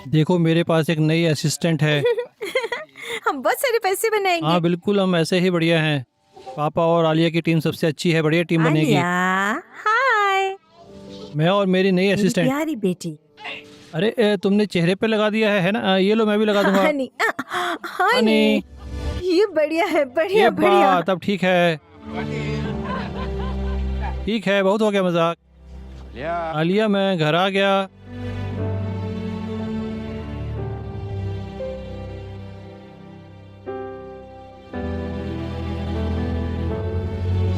देखो मेरे पास एक नई असिस्टेंट है। हम बहुत सारे पैसे बनाएंगे। हाँ बिल्कुल, हम ऐसे ही बढ़िया हैं। पापा और आलिया की टीम सबसे अच्छी है, बढ़िया टीम बनेगी। आलिया, हाय मैं और मेरी नई मेरी असिस्टेंट। प्यारी बेटी। अरे तुमने चेहरे पे लगा दिया है ना? ये लो मैं भी लगा दूंगा। हनी, हनी, हनी, ये बढ़िया है, ये बढ़िया बढ़िया। बात अब ठीक है। ठीक है, बहुत हो गया मजाक। आलिया मैं घर आ गया।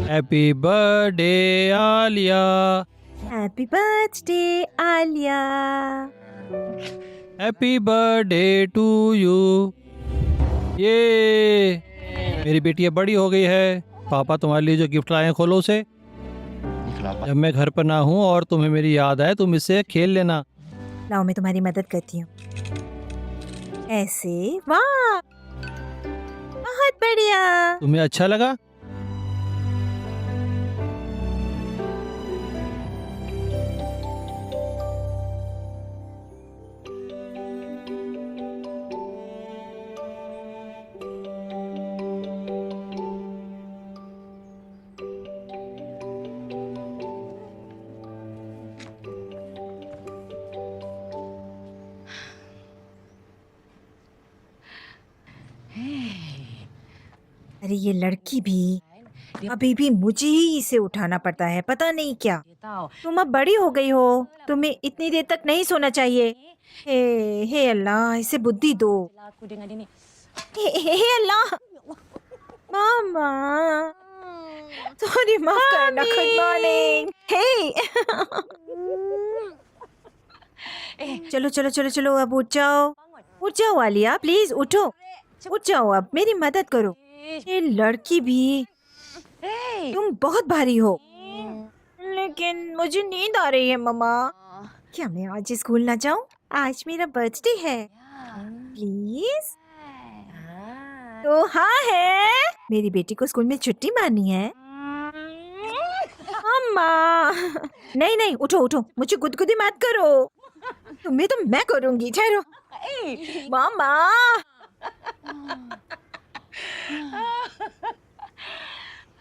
Happy birthday Alia. Happy birthday Alia. Happy birthday to you. ये मेरी बेटी अब बड़ी हो गई है। पापा तुम्हारे लिए जो गिफ्ट लाए हैं खोलो उसे। जब मैं घर पर ना हूँ और तुम्हें मेरी याद आए तुम इससे खेल लेना। लाओ मैं तुम्हारी मदद करती हूँ। ऐसे, वाह, बहुत बढ़िया। तुम्हें अच्छा लगा? अरे ये लड़की भी, अभी भी मुझे ही इसे उठाना पड़ता है, पता नहीं क्या। तुम अब बड़ी हो गई हो, तुम्हें इतनी देर तक नहीं सोना चाहिए। हे अल्लाह, इसे बुद्धि दो। हे अल्लाह, मामा, सॉरी, माफ करना। Good morning. हे चलो चलो चलो चलो, अब उठ जाओ। उठ जाओ आलिया, प्लीज उठो। उठ जाओ, अब मेरी मदद करो। ये लड़की भी, तुम बहुत भारी हो। लेकिन मुझे नींद आ रही है मम्मा। क्या मैं आज स्कूल ना जाऊं? आज मेरा बर्थडे है। प्लीज। तो हाँ है, मेरी बेटी को स्कूल में छुट्टी मारनी है। अम्मा, नहीं नहीं, उठो उठो, मुझे गुदगुदी मत करो। तुम्हें तो मैं करूंगी, ठहरो। मामा,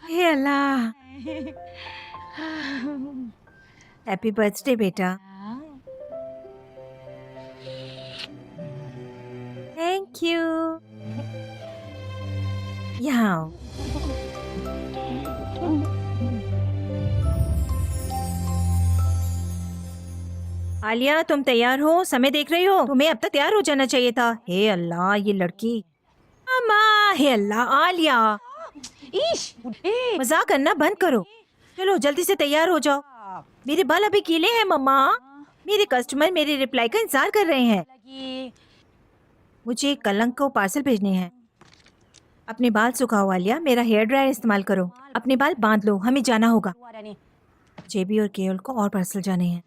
हे अल्लाह, हैप्पी बर्थडे बेटा। Thank you. यहाँ आओ। आलिया, तुम तैयार हो? समय देख रही हो? तुम्हें अब तक तैयार हो जाना चाहिए था। हे अल्लाह, ये लड़की। अम्मा, हे अल्लाह, आलिया, मजाक करना बंद करो। चलो जल्दी से तैयार हो जाओ। मेरे बाल अभी गीले हैं मम्मा। मेरे कस्टमर मेरे रिप्लाई का इंतजार कर रहे हैं। मुझे कलंक को पार्सल भेजने हैं। अपने बाल सुखाओ आलिया, मेरा हेयर ड्रायर इस्तेमाल करो। अपने बाल बांध लो, हमें जाना होगा। जेबी और केएल को और पार्सल जाने हैं।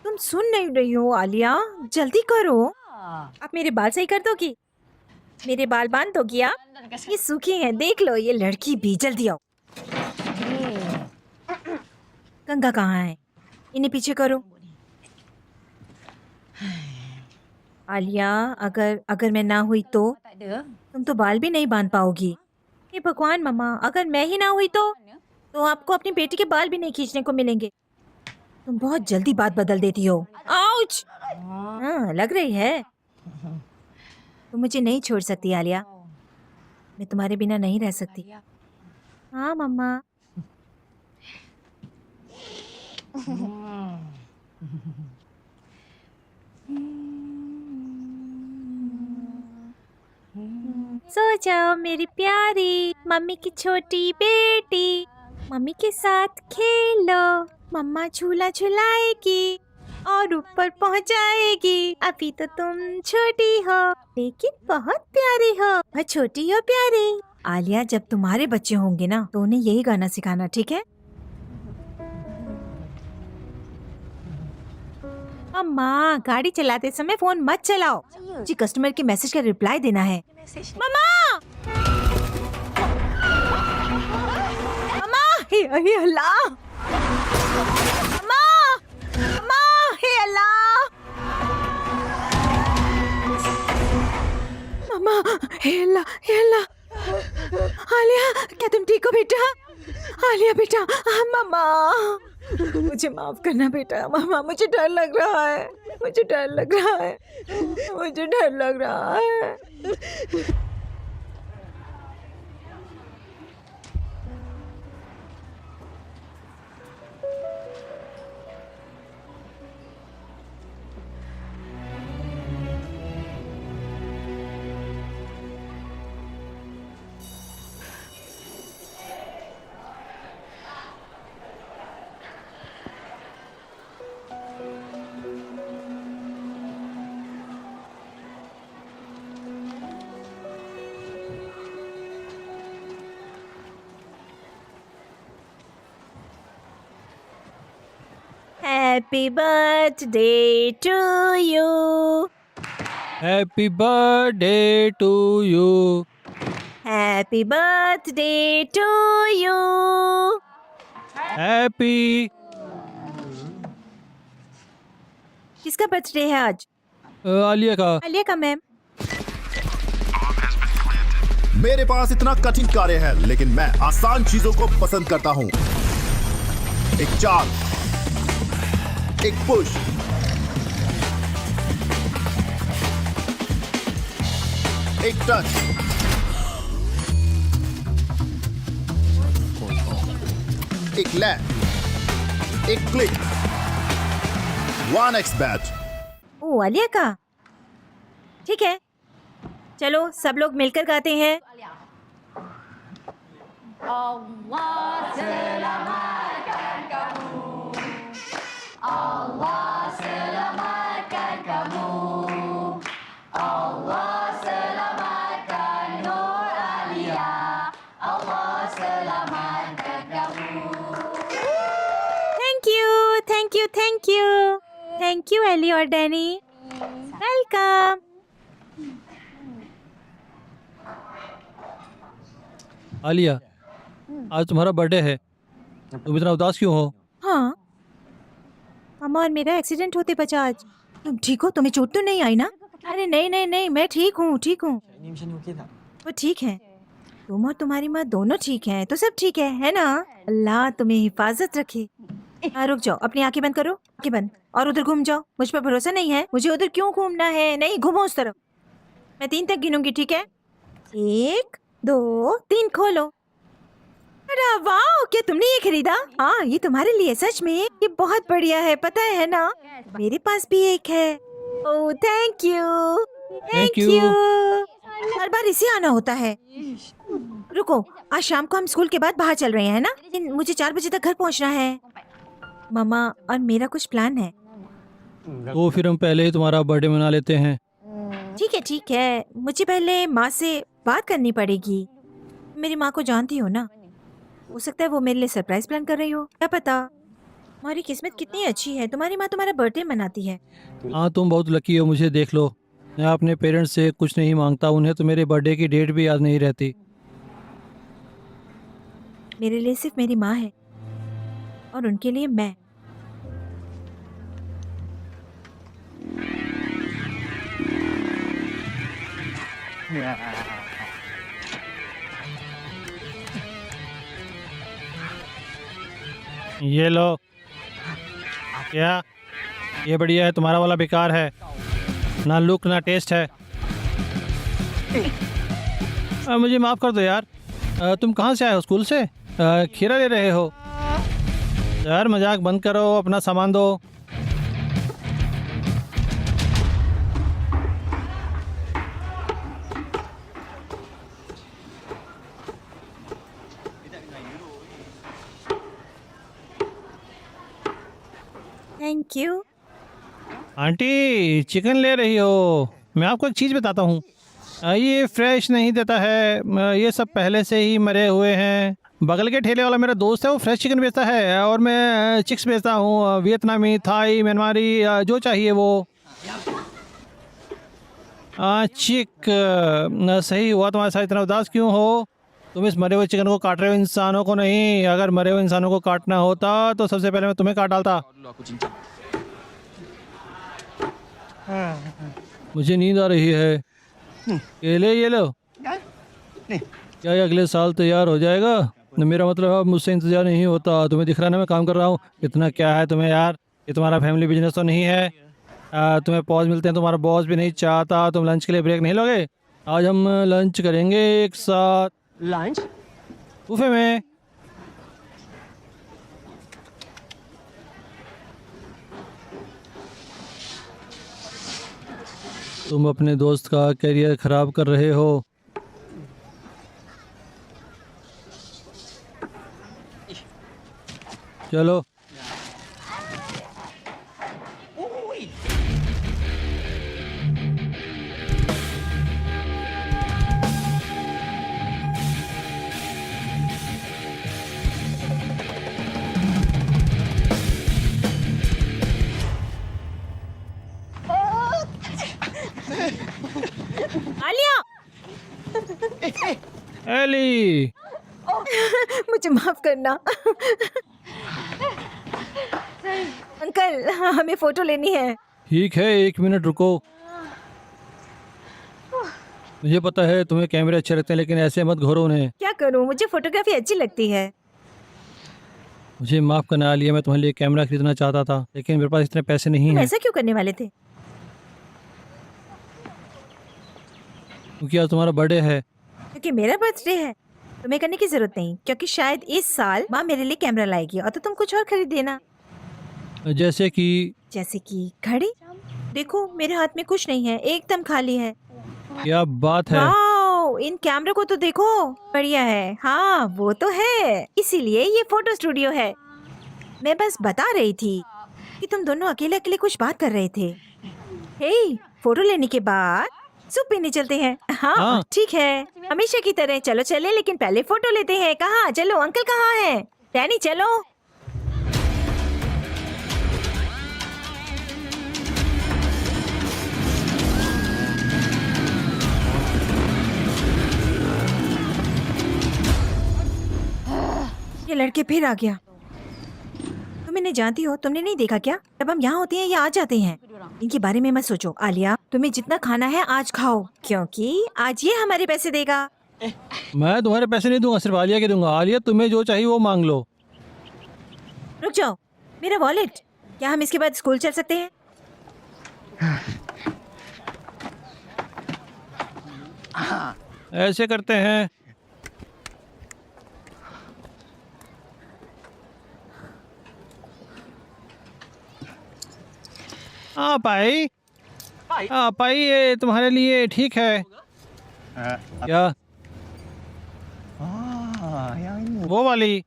तुम सुन नहीं रही हो आलिया, जल्दी करो। आप मेरे बाल सही कर दोगी? मेरे बाल बांध दोगी आप? ये सूखे हैं, देख लो। ये लड़की भी, जल्दी आओ। गंगा कहाँ है? इन्हें पीछे करो। आलिया, अगर मैं ना हुई तो तुम तो बाल भी नहीं बांध पाओगी। हे भगवान मम्मा, अगर मैं ही ना हुई तो आपको अपनी बेटी के बाल भी नहीं खींचने को मिलेंगे। तुम बहुत जल्दी बात बदल देती हो। आउच! हाँ, लग रही है। तुम मुझे नहीं छोड़ सकती आलिया। मैं तुम्हारे बिना नहीं रह सकती। हाँ मम्मा। सो जाओ मेरी प्यारी मम्मी की छोटी बेटी। मम्मी के साथ खेलो, मम्मा झूला झुलाएगी और ऊपर पहुंचाएगी। अभी तो तुम छोटी हो लेकिन बहुत प्यारी हो। बहुत छोटी हो प्यारी। आलिया, जब तुम्हारे बच्चे होंगे ना तो उन्हें यही गाना सिखाना, ठीक है? अम्मा, गाड़ी चलाते समय फोन मत चलाओ। जी, कस्टमर के मैसेज का रिप्लाई देना है। मम्मा! मम्मा! हे हे अल्लाह, अम्मा, अम्मा, हे अल्लाह, अम्मा, हे अल्लाह, हे अल्लाह। आलिया, क्या तुम ठीक हो बेटा? आलिया बेटा, मम्मा, मुझे माफ करना बेटा। मम्मा, मुझे डर लग रहा है, मुझे डर लग रहा है, मुझे डर लग रहा है। Happy birthday to you. Happy birthday to you. Happy birthday to you. Happy किसका बर्थडे है आज? आलिया का। आलिया का मैम। मेरे पास इतना कठिन कार्य है, लेकिन मैं आसान चीजों को पसंद करता हूं। एक चाल, एक पुश, एक टच, एक लैप, एक क्लिक, 1x बैट। ओ, आलिया का। ठीक है, चलो सब लोग मिलकर गाते हैं। Thank you, thank you, thank you, thank you Ellie और डैनी। वेलकम। आलिया, आज तुम्हारा बर्थडे है, तुम इतना उदास क्यों हो? हाँ, अम्मा और मेरा एक्सीडेंट होते बचा आज। तुम ठीक हो? तुम्हें चोट तो नहीं आई ना? अरे नहीं नहीं नहीं, मैं ठीक हूँ, ठीक हूँ। वो ठीक है, तुम और तुम्हारी माँ दोनों ठीक हैं, तो सब ठीक है ना? अल्लाह तुम्हें हिफाजत रखे। रुक जाओ, अपनी आंखें बंद करो, आंखें बंद, और उधर घूम जाओ। मुझ पर भरोसा नहीं है? मुझे उधर क्यों घूमना है? नहीं, घूमो उस तरफ। मैं 3 तक गिनूंगी, ठीक है? 1 2 3, खोलो। अरे वाह, क्या तुमने ये खरीदा? हाँ, ये तुम्हारे लिए, सच में ये बहुत बढ़िया है, पता है ना? मेरे पास भी एक है। Oh thank you, thank you. You. हर बार इसे आना होता है। रुको, आज शाम को हम स्कूल के बाद बाहर चल रहे हैं ना? लेकिन मुझे 4 बजे तक घर पहुंचना है। मामा और मेरा कुछ प्लान है। तो फिर हम पहले ही तुम्हारा बर्थडे मना लेते हैं। ठीक है, मुझे पहले माँ से बात करनी पड़ेगी। मेरी माँ को जानती हो ना? हो सकता है वो मेरे लिए सरप्राइज प्लान कर रही हो, क्या पता। तुम्हारी किस्मत कितनी अच्छी है, तुम्हारी माँ तुम्हारा बर्थडे मनाती है। हाँ, तुम बहुत लकी हो, मुझे देख लो। मैं अपने पेरेंट्स से कुछ नहीं मांगता, उन्हें तो मेरे बर्थडे की डेट भी याद नहीं रहती। मेरे लिए सिर्फ मेरी माँ है और उनके लिए मैं। ये लो। क्या ये बढ़िया है, तुम्हारा वाला बेकार है, ना लुक ना टेस्ट है। मुझे माफ़ कर दो यार। तुम कहाँ से आए हो? स्कूल से? खीरा ले रहे हो? यार मजाक बंद करो, अपना सामान दो। Thank you. आंटी, चिकन ले रही हो? मैं आपको एक चीज़ बताता हूँ, ये फ्रेश नहीं देता है, ये सब पहले से ही मरे हुए हैं। बगल के ठेले वाला मेरा दोस्त है, वो फ्रेश चिकन बेचता है और मैं चिक्स बेचता हूँ, वियतनामी, थाई, म्यांमारी, जो चाहिए वो। चिक। सही हुआ, तुम्हारे साथ इतना उदास क्यों हो? तुम इस मरे हुए चिकन को काट रहे हो, इंसानों को नहीं। अगर मरे हुए इंसानों को काटना होता तो सबसे पहले मैं तुम्हें काट डालता। मुझे नींद आ रही है। केले ये लो। क्या ये अगले साल तैयार हो जाएगा? मेरा मतलब अब मुझसे इंतजार नहीं होता। तुम्हें दिख रहा है ना मैं काम कर रहा हूँ। इतना क्या है तुम्हें यार, ये तुम्हारा फैमिली बिजनेस तो नहीं है। तुम्हें पॉज मिलते हैं, तुम्हारा बॉस भी नहीं चाहता। तुम लंच के लिए ब्रेक नहीं लोगे? आज हम लंच करेंगे एक साथ लंच? बुफे में। तुम अपने दोस्त का करियर खराब कर रहे हो। चलो। आलिया एली, मुझे माफ करना। अंकल हमें फोटो लेनी है। ठीक है 1 मिनट रुको। मुझे पता है तुम्हें कैमरे अच्छे लगते हैं, लेकिन ऐसे मत घोरो उन्हें। क्या करूं, मुझे फोटोग्राफी अच्छी लगती है। मुझे माफ करना आलिया, मैं तुम्हारे लिए कैमरा खरीदना चाहता था, लेकिन मेरे पास इतने पैसे नहीं तुम हैं। ऐसा क्यों करने वाले थे? क्योंकि आज तुम्हारा बर्थडे है। क्योंकि मेरा बर्थडे है। तुम्हें करने की जरूरत नहीं, क्योंकि शायद इस साल माँ मेरे लिए कैमरा लाएगी और तो तुम कुछ और खरीद देना। जैसे कि जैसे कि घड़ी। देखो मेरे हाथ में कुछ नहीं है, एकदम खाली है। क्या बात है। वाओ, इन कैमरे को तो देखो, बढ़िया है। हाँ वो तो है, इसीलिए ये फोटो स्टूडियो है। मैं बस बता रही थी कि तुम दोनों अकेले अकेले कुछ बात कर रहे थे। हे, फोटो लेने के बाद सूप पीने चलते हैं। हाँ, हाँ। ठीक है, हमेशा की तरह। चलो चले, लेकिन पहले फोटो लेते हैं। कहाँ चलो, अंकल कहाँ है? डैनी चलो। ये लड़के फिर आ गया। तुम इन्हें जानती हो? तुमने नहीं देखा क्या? जब हम यहाँ होते हैं ये आ जाते हैं। इनके बारे में मत सोचो। आलिया, तुम्हें जितना खाना है आज खाओ, क्योंकि आज ये हमारे पैसे देगा। मैं तुम्हारे पैसे नहीं दूंगा, सिर्फ आलिया के दूंगा। आलिया तुम्हें जो चाहिए वो मांग लो। रुक जाओ, मेरा वॉलेट। क्या हम इसके बाद स्कूल चल सकते हैं? ऐसे करते हैं। हाँ भाई, हाँ भाई, ये तुम्हारे लिए ठीक है क्या? वो वाली।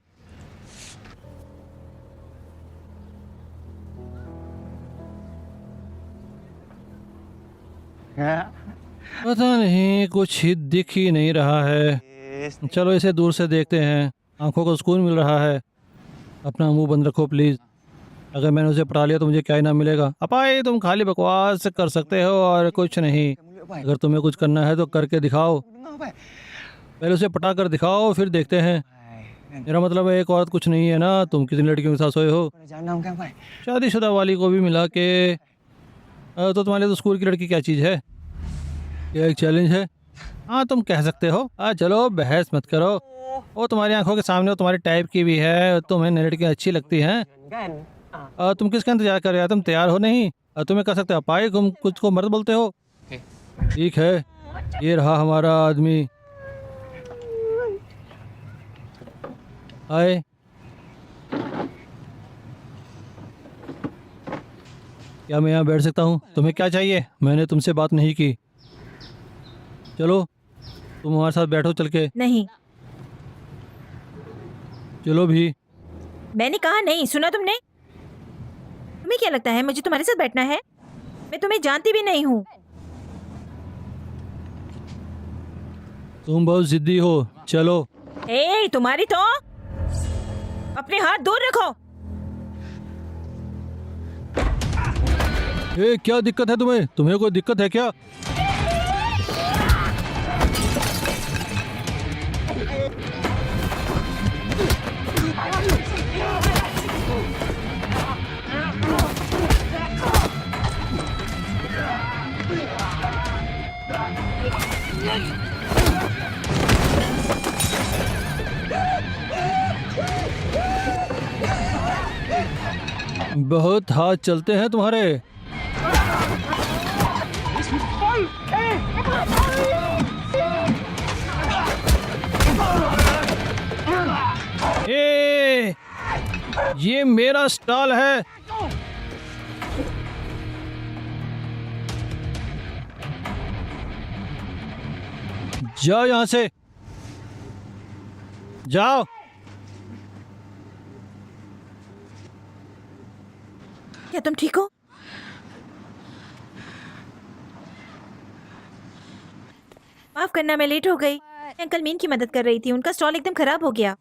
पता नहीं, कुछ ही दिख ही नहीं रहा है। चलो इसे दूर से देखते हैं। आंखों को सुकून मिल रहा है। अपना मुंह बंद रखो प्लीज। अगर मैंने उसे पढ़ा लिया तो मुझे क्या इनाम मिलेगा? अपाई, तुम खाली बकवास कर सकते हो और कुछ नहीं। अगर तुम्हें कुछ करना है तो करके दिखाओ। पहले उसे पटा कर दिखाओ, फिर देखते हैं। मेरा मतलब है एक औरत कुछ नहीं है ना। तुम कितनी लड़कियों के साथ सोए हो? शादीशुदा वाली को भी मिला के। तो तुम्हारे लिए तो स्कूल की लड़की क्या चीज़ है? क्या एक चैलेंज है? हाँ तुम कह सकते हो। चलो बहस मत करो। वो तुम्हारी आंखों के सामने, वो तुम्हारी टाइप की भी है। तुम्हें नई लड़कियाँ अच्छी लगती हैं। तुम किसका इंतजार कर रहे हो? तुम तैयार हो नहीं? तुम्हें कह सकते हो पाई, तुम कुछ को मर्द बोलते हो। ठीक है, ये रहा हमारा आदमी। हाय, क्या मैं यहाँ बैठ सकता हूँ? तुम्हें क्या चाहिए? मैंने तुमसे बात नहीं की। चलो तुम हमारे साथ बैठो चल के। नहीं, चलो भी। मैंने कहा नहीं। सुना तुमने? तुम्हें क्या लगता है मुझे तुम्हारे साथ बैठना है? मैं तुम्हें जानती भी नहीं हूँ। तुम बहुत जिद्दी हो। चलो। ए, तुम्हारी तो अपने हाथ दूर रखो। ए, क्या दिक्कत है तुम्हें? तुम्हें कोई दिक्कत है क्या? बहुत हाथ चलते हैं तुम्हारे। ये मेरा स्टॉल है। जाओ यहां से, जाओ। क्या तुम ठीक हो? माफ करना, मैं लेट हो गई। अंकल मीन की मदद कर रही थी, उनका स्टॉल एकदम खराब हो गया।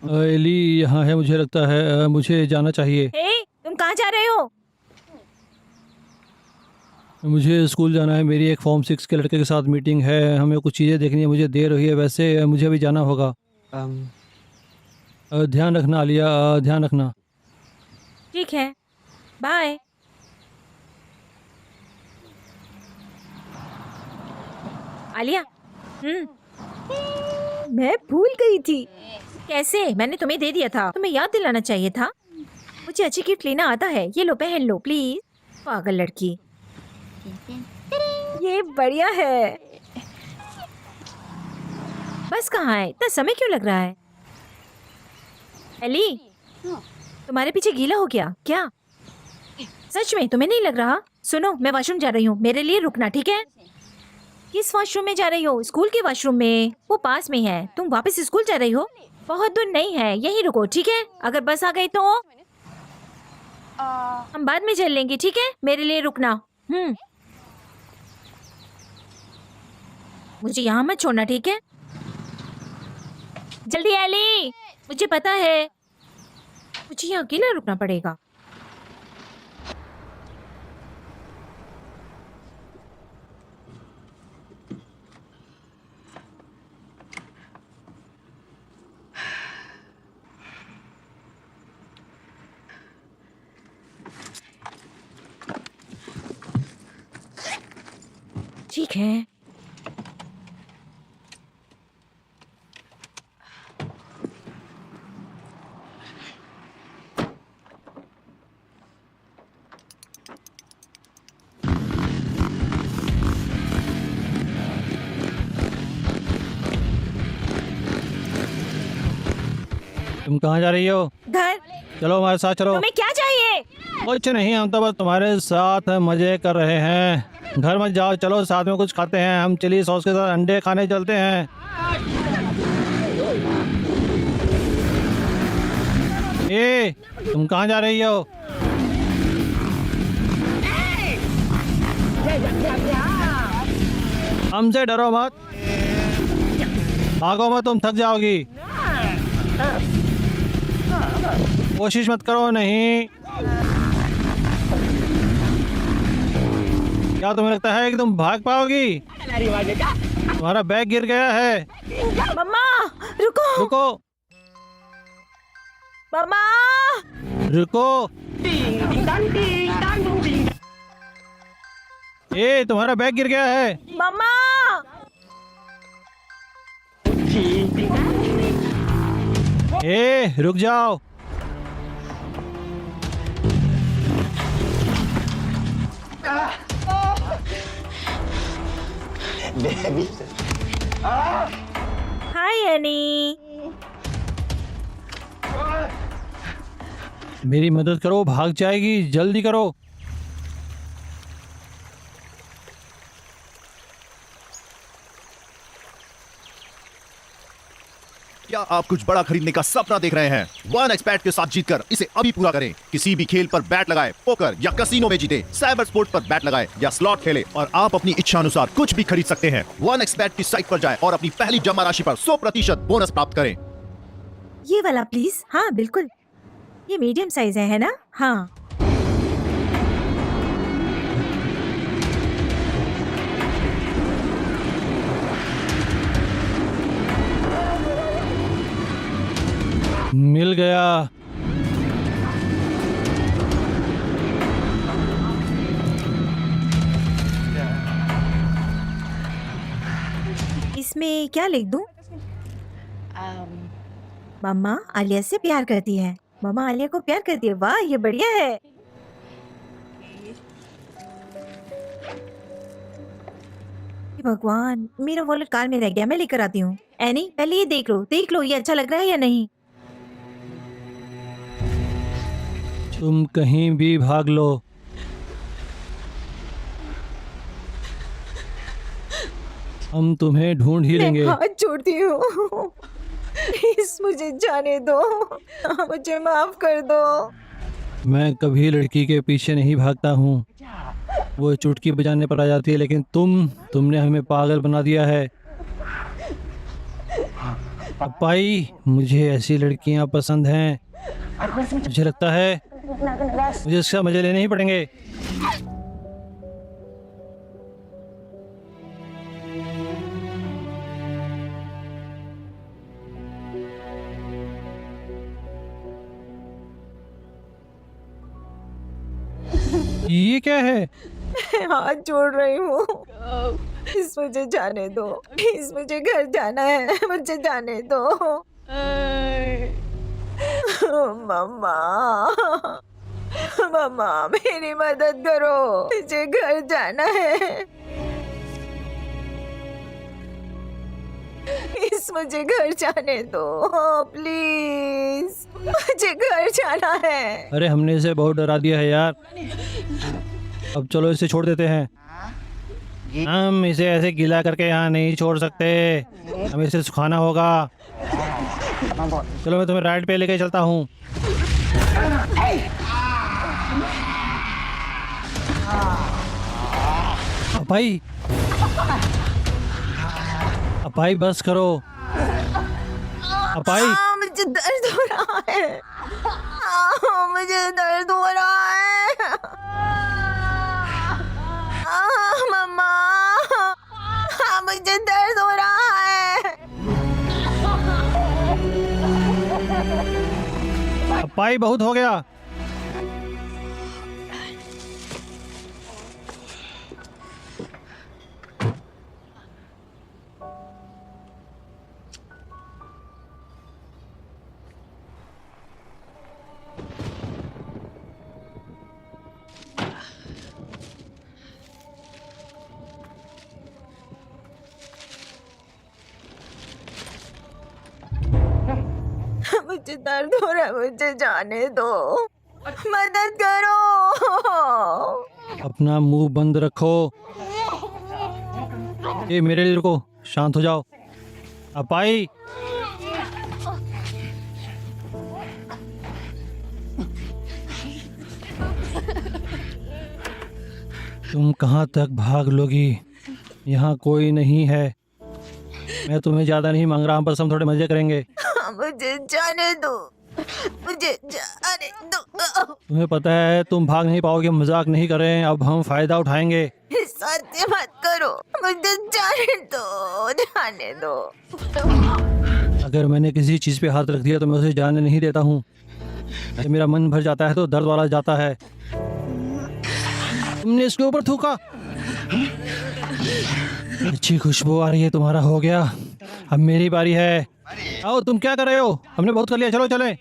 एली यहाँ है, मुझे लगता है मुझे जाना चाहिए। हे, तुम कहाँ जा रहे हो? मुझे स्कूल जाना है, मेरी एक फॉर्म 6 के लड़के के साथ मीटिंग है, हमें कुछ चीज़ें देखनी है, मुझे देर हुई है, वैसे मुझे भी जाना होगा। ध्यान रखना आलिया, ध्यान रखना। ठीक है, बाय। आलिया, मैं भूल गई थी। कैसे? मैंने तुम्हें दे दिया था, तुम्हें याद दिलाना चाहिए था। मुझे अच्छी गिफ्ट लेना आता है, ये लो, पहन लो प्लीज। पागल लड़की। ये बढ़िया है। बस कहाँ है? इतना समय क्यों लग रहा है? एली, तुम्हारे पीछे गीला हो गया क्या? सच में तुम्हें नहीं लग रहा? सुनो, मैं वॉशरूम जा रही हूँ, मेरे लिए रुकना, ठीक है? किस वॉशरूम में जा रही हो? स्कूल के वॉशरूम में, वो पास में है। तुम वापस स्कूल जा रही हो? बहुत दूर नहीं है, यहीं रुको, ठीक है? अगर बस आ गई तो हम बाद में चल लेंगे, ठीक है? मेरे लिए रुकना। मुझे यहाँ मत छोड़ना, ठीक है? जल्दी एली, मुझे पता है मुझे यहाँ अकेला रुकना पड़ेगा। ठीक है। तुम कहाँ जा रही हो? घर। चलो हमारे साथ चलो। तुम्हें क्या चाहिए? कुछ नहीं, हम तो बस तुम्हारे साथ मजे कर रहे हैं। घर मत जाओ, चलो साथ में कुछ खाते हैं। हम चिली सॉस के साथ अंडे खाने चलते हैं। ए, तुम कहाँ जा रही हो? हमसे डरो मत, भागो मत, तुम थक जाओगी। कोशिश मत करो। नहीं, क्या तुम्हें लगता है कि तुम भाग पाओगी? तुम्हारा बैग गिर गया है। मम्मा, रुको। रुको, मम्मा, रुको। ए, तुम्हारा बैग गिर गया है। मम्मा। ए, रुक जाओ। हाय एनी। मेरी मदद करो, भाग जाएगी, जल्दी करो। क्या आप कुछ बड़ा खरीदने का सपना देख रहे हैं? वन एक्सपैट के साथ जीतकर इसे अभी पूरा करें। किसी भी खेल पर बैट लगाए, पोकर या कैसीनो में जीते, साइबर स्पोर्ट पर बैट लगाए या स्लॉट खेले और आप अपनी इच्छा अनुसार कुछ भी खरीद सकते हैं। वन एक्सपैट की साइट पर जाएं और अपनी पहली जमा राशि पर 100% बोनस प्राप्त करें। ये वाला प्लीज। हाँ बिल्कुल, ये मीडियम साइज है ना? हाँ। मिल गया। इसमें क्या लिख दूं? मम्मा आलिया से प्यार करती है। मम्मा आलिया को प्यार करती है। वाह, ये बढ़िया है। हे भगवान, मेरा वॉलेट कार में रह गया, मैं लेकर आती हूँ। एनी, पहले ये देख लो ये अच्छा लग रहा है या नहीं। तुम कहीं भी भाग लो, हम तुम्हें ढूंढ ही लेंगे। मैं हाथ जोड़ती हूँ, प्लीज मुझे जाने दो, मुझे माफ कर दो। मैं कभी लड़की के पीछे नहीं भागता हूँ, वो चुटकी बजाने पर आ जाती है, लेकिन तुमने हमें पागल बना दिया है। अपाई, मुझे ऐसी लड़कियाँ पसंद हैं। मुझे लगता है मुझे इसका मजे लेने ही पड़ेंगे। ये क्या है? मैं हाथ जोड़ रही हूँ, प्लीज मुझे जाने दो, प्लीज मुझे घर जाना है, मुझे जाने दो। मम्मा, मम्मा मेरी मदद करो, मुझे घर जाना है। प्लीज मुझे घर जाने दो, प्लीज मुझे घर जाना है। अरे हमने इसे बहुत डरा दिया है यार, अब चलो इसे छोड़ देते हैं। हम इसे ऐसे गीला करके यहाँ नहीं छोड़ सकते, हमें इसे सुखाना होगा। चलो मैं तुम्हें राइड पे लेके चलता हूँ। अपाई, अपाई बस करो। अपाई, मुझे दर्द हो रहा है, मुझे दर्द हो रहा है। मम्मा, मुझे दर्द हो रहा है। अपाई बहुत हो गया। मुझे दर्द हो रहा है, मुझे जाने दो, मदद करो। अपना मुंह बंद रखो। ये मेरे लिए रुको, शांत हो जाओ। अपाई, तुम कहाँ तक भाग लोगी? यहाँ कोई नहीं है। मैं तुम्हें ज़्यादा नहीं मांग रहा, बस हम थोड़े मजे करेंगे। मुझे जाने दो, मुझे जाने दो। तुम्हें पता है तुम भाग नहीं पाओगे, मजाक नहीं कर रहे हैं, अब हम फ़ायदा उठाएंगे। सत्य मत करो, मुझे जाने दो, जाने दो। अगर मैंने किसी चीज़ पे हाथ रख दिया तो मैं उसे जाने नहीं देता हूँ। जब मेरा मन भर जाता है तो दर्द वाला जाता है। तुमने इसके ऊपर थूका। अच्छी खुशबू आ रही है, तुम्हारा हो गया, अब मेरी बारी है। आओ, तुम क्या कर रहे हो? हमने बहुत कर लिया, चलो चलें।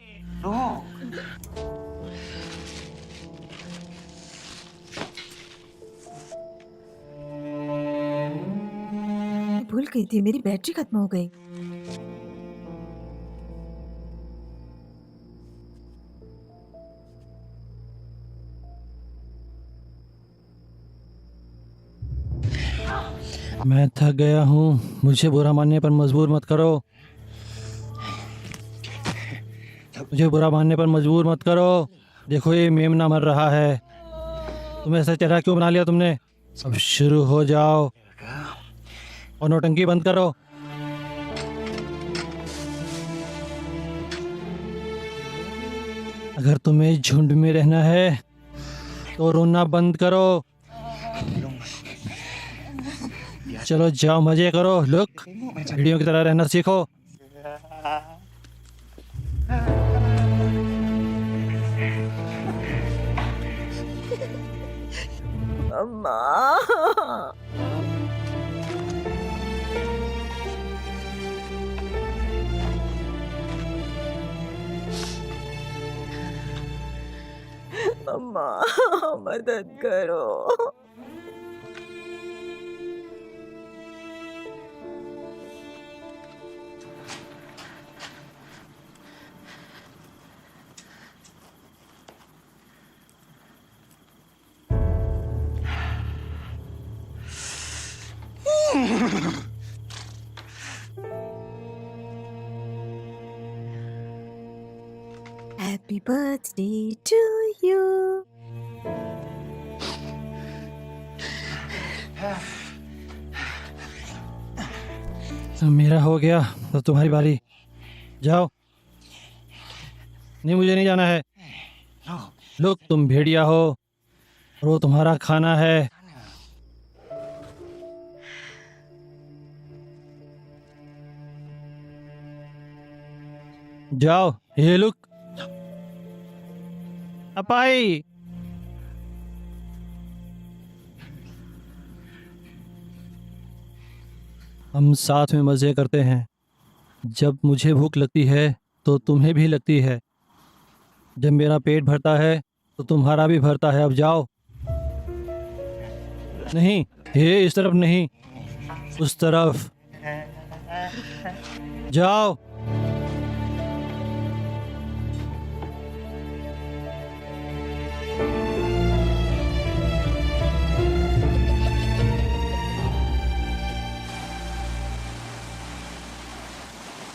भूल गई थी, मेरी बैटरी खत्म हो गई। मैं थक गया हूँ, मुझे बुरा मानने पर मजबूर मत करो। मुझे बुरा मानने पर मजबूर मत करो। देखो ये मेमना मर रहा है। तुम्हें ऐसा चेहरा क्यों बना लिया तुमने? अब शुरू हो जाओ और नौटंकी बंद करो। अगर तुम्हें झुंड में रहना है तो रोना बंद करो। चलो जाओ, मजे करो। लुक, चिड़ियों की तरह रहना सीखो। मम्मा। मम्मा मदद करो। Happy birthday to you. मेरा हो गया तो तुम्हारी बारी, जाओ। नहीं, मुझे नहीं जाना है। लोग, तुम भेड़िया हो और वो तुम्हारा खाना है। जाओ, ये लुक अपाई। हम साथ में मज़े करते हैं। जब मुझे भूख लगती है तो तुम्हें भी लगती है। जब मेरा पेट भरता है तो तुम्हारा भी भरता है। अब जाओ। नहीं, ये इस तरफ नहीं, उस तरफ जाओ।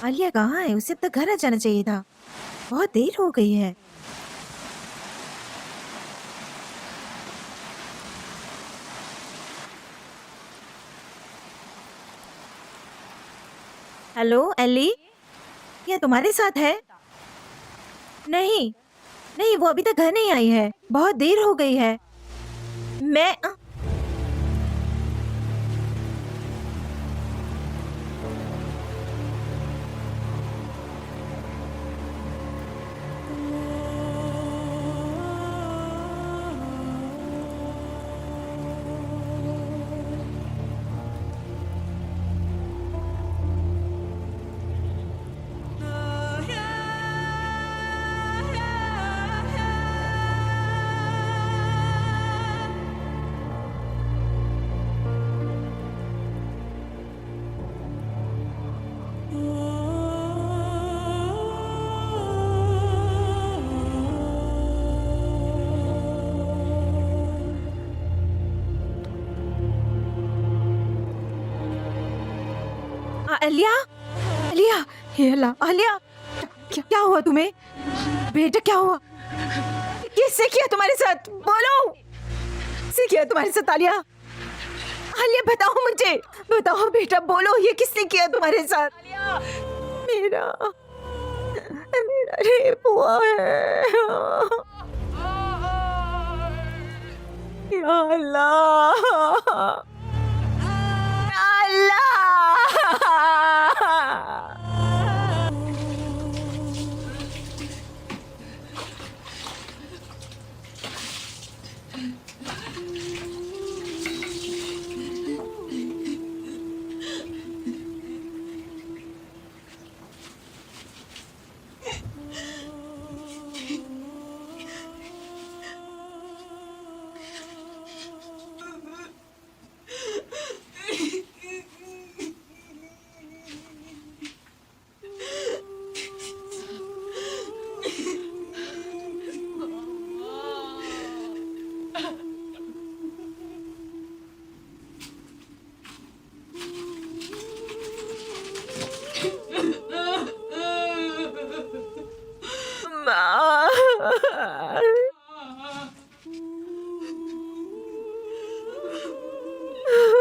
आलिया कहाँ है? उसे अब तक घर आ जाना चाहिए था। बहुत देर हो गई है। हेलो एली, क्या तुम्हारे साथ है? नहीं नहीं, वो अभी तक घर नहीं आई है। बहुत देर हो गई है। मैं आलिया, आलिया, हे अल्लाह, आलिया, क्या हुआ तुम्हें? बेटा क्या हुआ? किससे किया तुम्हारे साथ? बोलो, किससे किया तुम्हारे साथ आलिया? आलिया बताओ मुझे, बताओ बेटा, बोलो, ये किसने किया तुम्हारे साथ? मेरा मेरा रेप हुआ है। या अल्लाह, अल्लाह।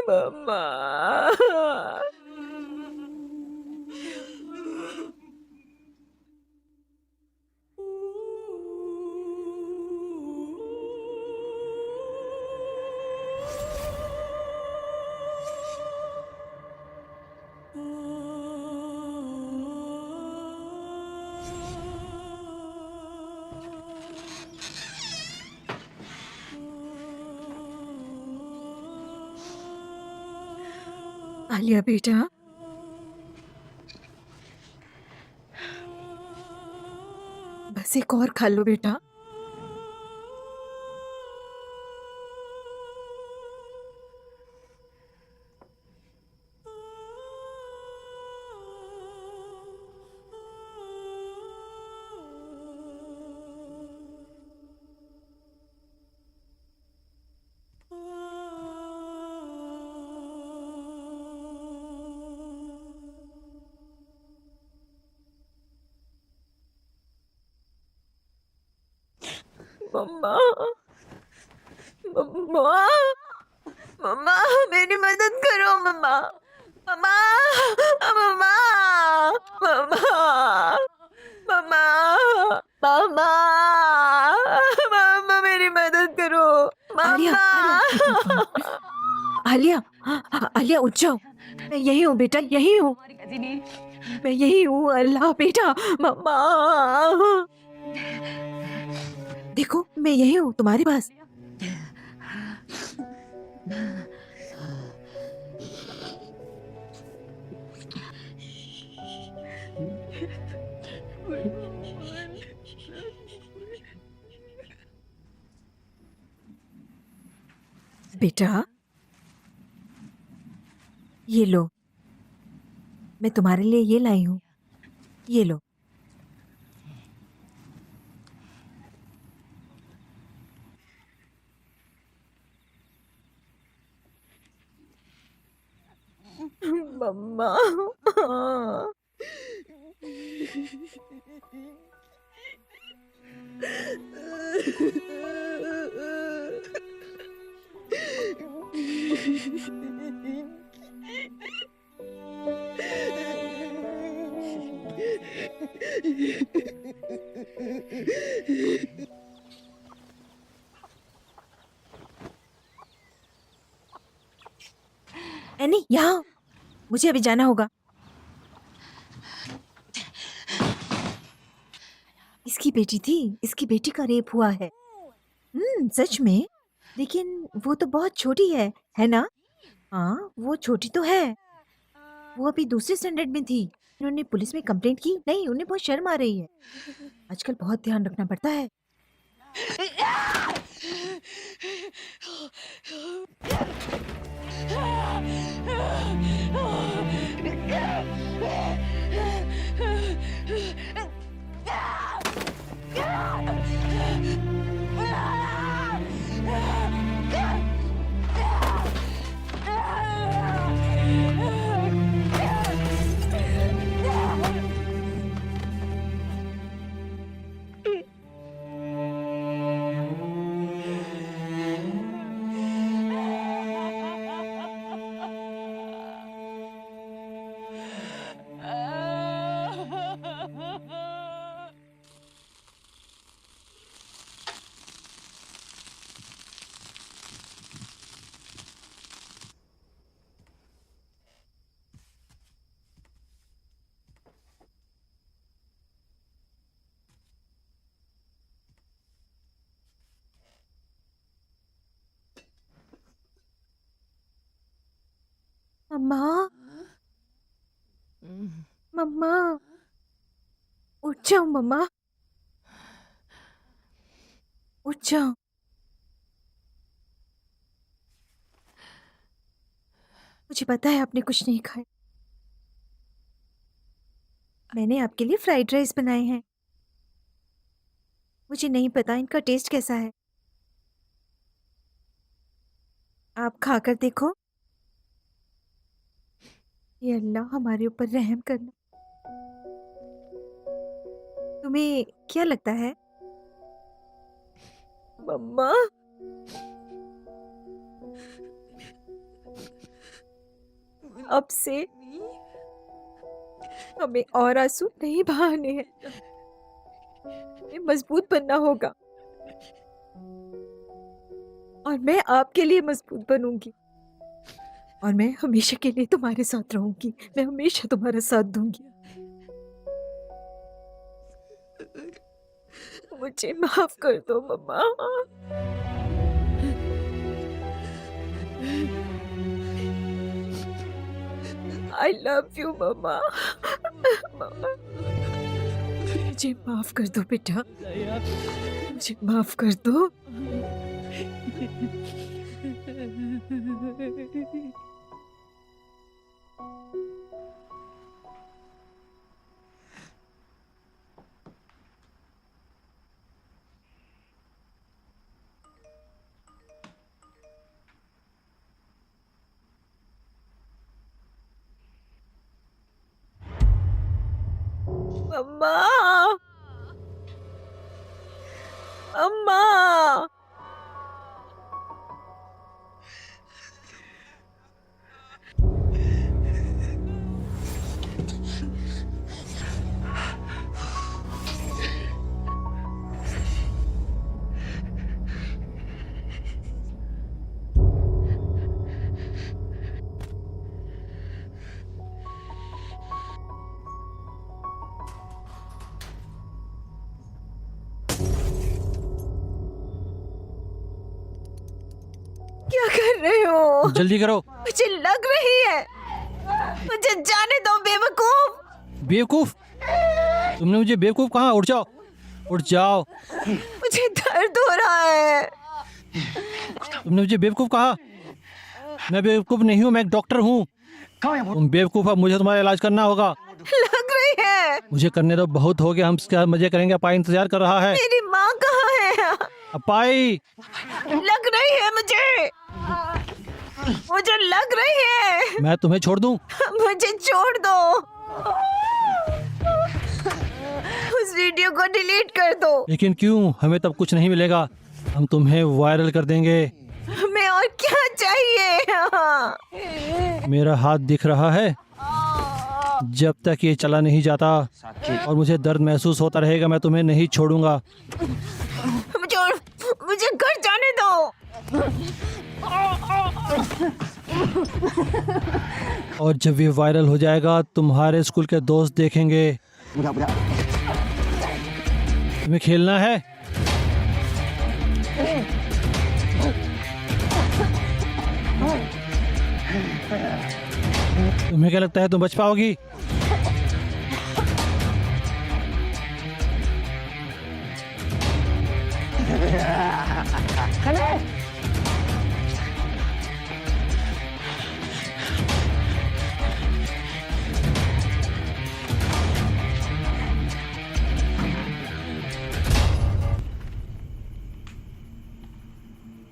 मम्मा, आलिया बेटा, बस एक और खा लो बेटा। मम्मा, मम्मा, मम्मा, मेरी मदद करो मम्मा, मम्मा, मम्मा, मम्मा, मम्मा, मम्मा, मम्मा, मेरी मदद करो मम्मा। आलिया, आलिया उठ जाओ। मैं यही हूँ बेटा, यही हूँ, मैं यही हूँ। अल्लाह बेटा, मम्मा, देखो मैं यही हूँ तुम्हारे पास। बेटा ये लो, मैं तुम्हारे लिए ये लाई हूँ, ये लो। मम्मा, एनी यहाँ, मुझे अभी जाना होगा। इसकी बेटी थी, इसकी बेटी का रेप हुआ है। सच में, लेकिन वो तो बहुत छोटी है ना? हाँ, वो छोटी तो है। वो अभी दूसरे स्टैंडर्ड में थी। उन्होंने पुलिस में कंप्लेंट की। नहीं, उन्हें बहुत शर्म आ रही है। आजकल बहुत ध्यान रखना पड़ता है। मम्मा, मम्मा, उठ जाओ मम्मा, उठ जाओ। मुझे पता है आपने कुछ नहीं खाया। मैंने आपके लिए फ्राइड राइस बनाए हैं। मुझे नहीं पता इनका टेस्ट कैसा है। आप खाकर देखो। ये अल्लाह हमारे ऊपर रहम करना। तुम्हें क्या लगता है मम्मा? अब से हमें और आंसू नहीं बहाने हैं। हमें मजबूत बनना होगा और मैं आपके लिए मजबूत बनूंगी और मैं हमेशा के लिए तुम्हारे साथ रहूंगी। मैं हमेशा तुम्हारा साथ दूंगी। मुझे माफ कर दो मम्मा। आई लव यू मम्मा। मम्मा मुझे माफ कर दो बेटा, मुझे माफ कर दो। अम्मा, अम्मा, क्या कर रहे हो? जल्दी करो। मुझे लग रही है, मुझे जाने दो बेवकूफ। बेवकूफ? तुमने मुझे बेवकूफ कहा? उठ जाओ, उठ जाओ। मुझे दर्द हो रहा है। तुमने मुझे बेवकूफ कहा? मैं बेवकूफ नहीं हूँ, मैं एक डॉक्टर हूँ। तुम बेवकूफ हो, मुझे तुम्हारा इलाज करना होगा। लग रही है। मुझे करने दो, बहुत हो गया, हम क्या मजे करेंगे। अपाई इंतजार कर रहा है। मेरी माँ कहाँ है? अपाई, लग रही है मुझे, मुझे लग रही है। मैं तुम्हें छोड़ दूं? मुझे छोड़ दो, उस वीडियो को डिलीट कर दो। लेकिन क्यों? हमें तब कुछ नहीं मिलेगा, हम तुम्हें वायरल कर देंगे। हमें और क्या चाहिए? मेरा हाथ दिख रहा है, जब तक ये चला नहीं जाता और मुझे दर्द महसूस होता रहेगा, मैं तुम्हें नहीं छोड़ूंगा। मुझे घर जाने दो। और जब ये वायरल हो जाएगा, तुम्हारे स्कूल के दोस्त देखेंगे। तुम्हें खेलना है? तुम्हें क्या लगता है तुम बच पाओगी?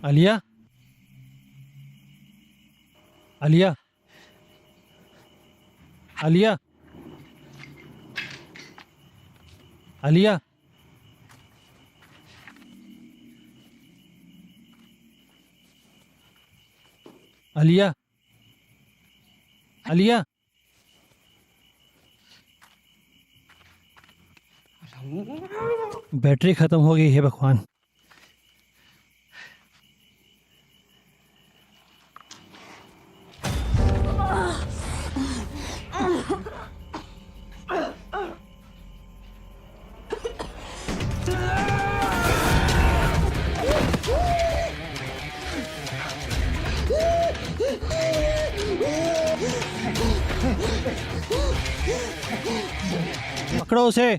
आलिया, आलिया, आलिया, आलिया, आलिया, आलिया। बैटरी खत्म हो गई है भगवान। पकड़ो उसे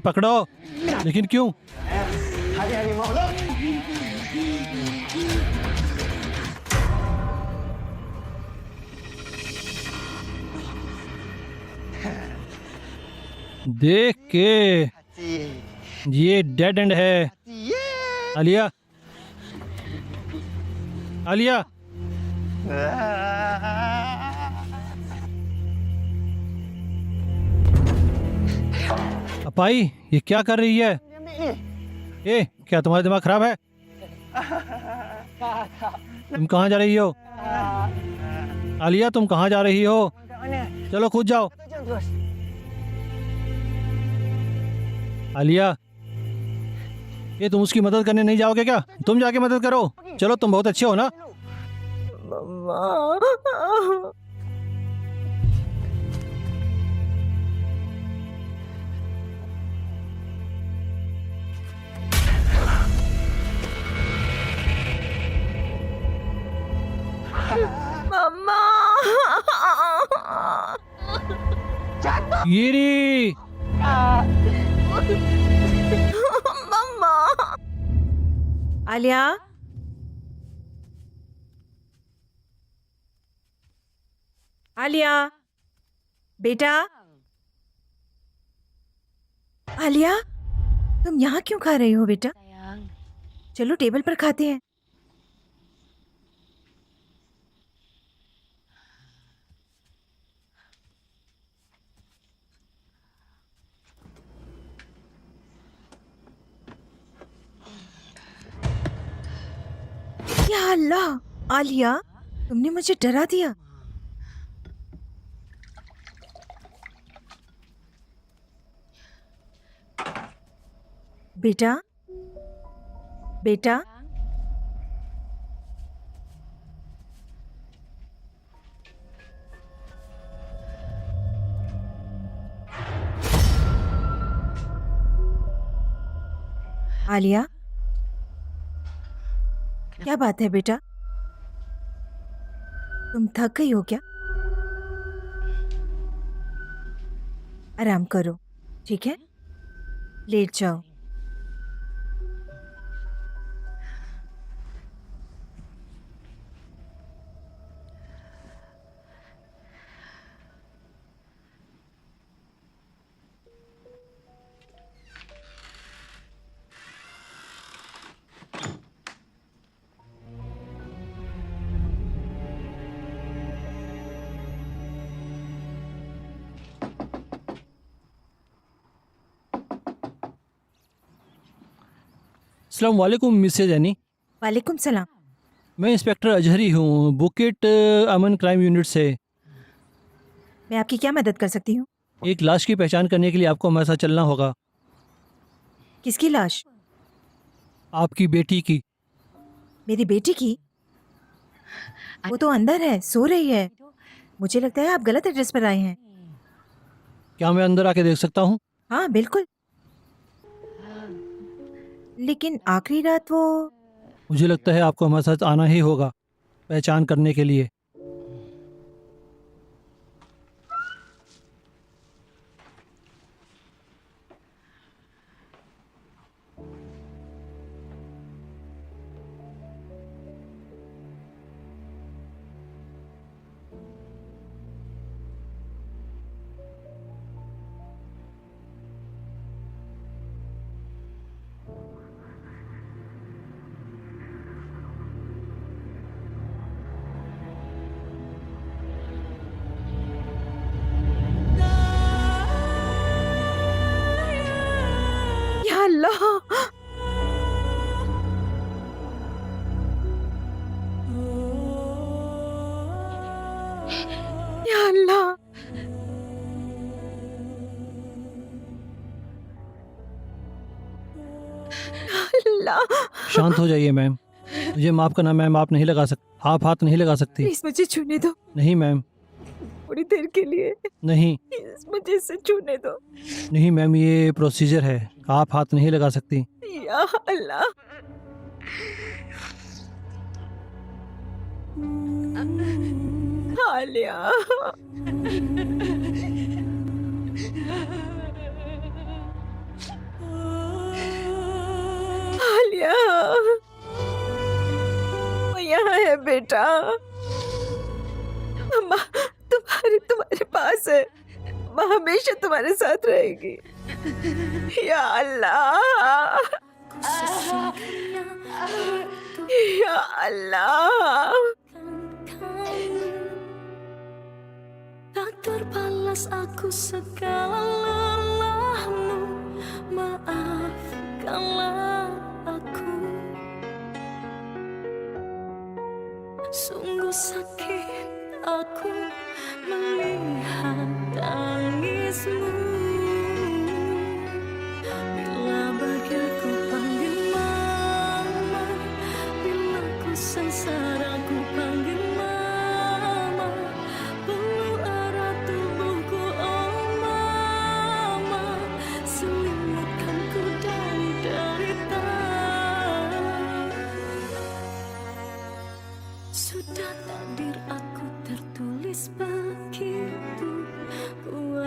पकड़ो। लेकिन क्यों? देख के ये डेड एंड है। आलिया, आलिया, अपाई ये क्या कर रही है? ए, क्या तुम्हारा दिमाग खराब है? तुम कहाँ जा रही हो? आलिया, तुम कहाँ जा रही हो? चलो कूद जाओ। आलिया, ये तुम उसकी मदद करने नहीं जाओगे क्या? तुम जाके मदद करो। चलो, तुम बहुत अच्छे हो ना। मम्मा, गिरी, मम्मा। आलिया, आलिया, बेटा। आलिया, तुम यहाँ क्यों खा रही हो बेटा? चलो टेबल पर खाते हैं। या अल्लाह, आलिया, तुमने मुझे डरा दिया। बेटा, बेटा। आलिया, क्या बात है बेटा? तुम थक गई हो क्या? आराम करो, ठीक है? लेट जाओ। अस्सलाम वालेकुम मिसेज एनी। वालेकुम सलाम। मैं इंस्पेक्टर अजहरी हूँ, बुकेट अमन क्राइम यूनिट से। मैं आपकी क्या मदद कर सकती हूँ? एक लाश की पहचान करने के लिए आपको हमारे साथ चलना होगा। किसकी लाश? आपकी बेटी की। मेरी बेटी की? वो तो अंदर है, सो रही है। मुझे लगता है आप गलत एड्रेस पर आए हैं। क्या मैं अंदर आके देख सकता हूँ? हाँ बिल्कुल, लेकिन आखिरी रात वो। मुझे लगता है आपको हमारे साथ आना ही होगा पहचान करने के लिए। या अल्लाह, या अल्लाह। अल्लाह, शांत हो जाइए मैम। मुझे माफ़ करना मैम, आप नहीं लगा सकती, आप हाथ नहीं लगा सकती। प्लीज मुझे छूने दो नहीं मैम, थोड़ी देर के लिए। नहीं प्लीज मुझे इसे छूने दो। नहीं मैम, ये प्रोसीजर है, आप हाथ नहीं लगा सकती। या अल्लाह। आलिया, आलिया, वो यहाँ है बेटा। अम्मा तुम्हारे पास है। माँ हमेशा तुम्हारे साथ रहेगी। या अल्लाह, या अल्लाह। Tak terbalas aku segala lelahmu, maafkanlah aku. Sungguh sakit aku melihat tangismu. Bila bagai aku panggil mama, bila ku sengsara ku panggil mama, peluk erat tubuhku oh mama, selimutkan ku dari derita. Sudah takdir aku tertulis begitu, ku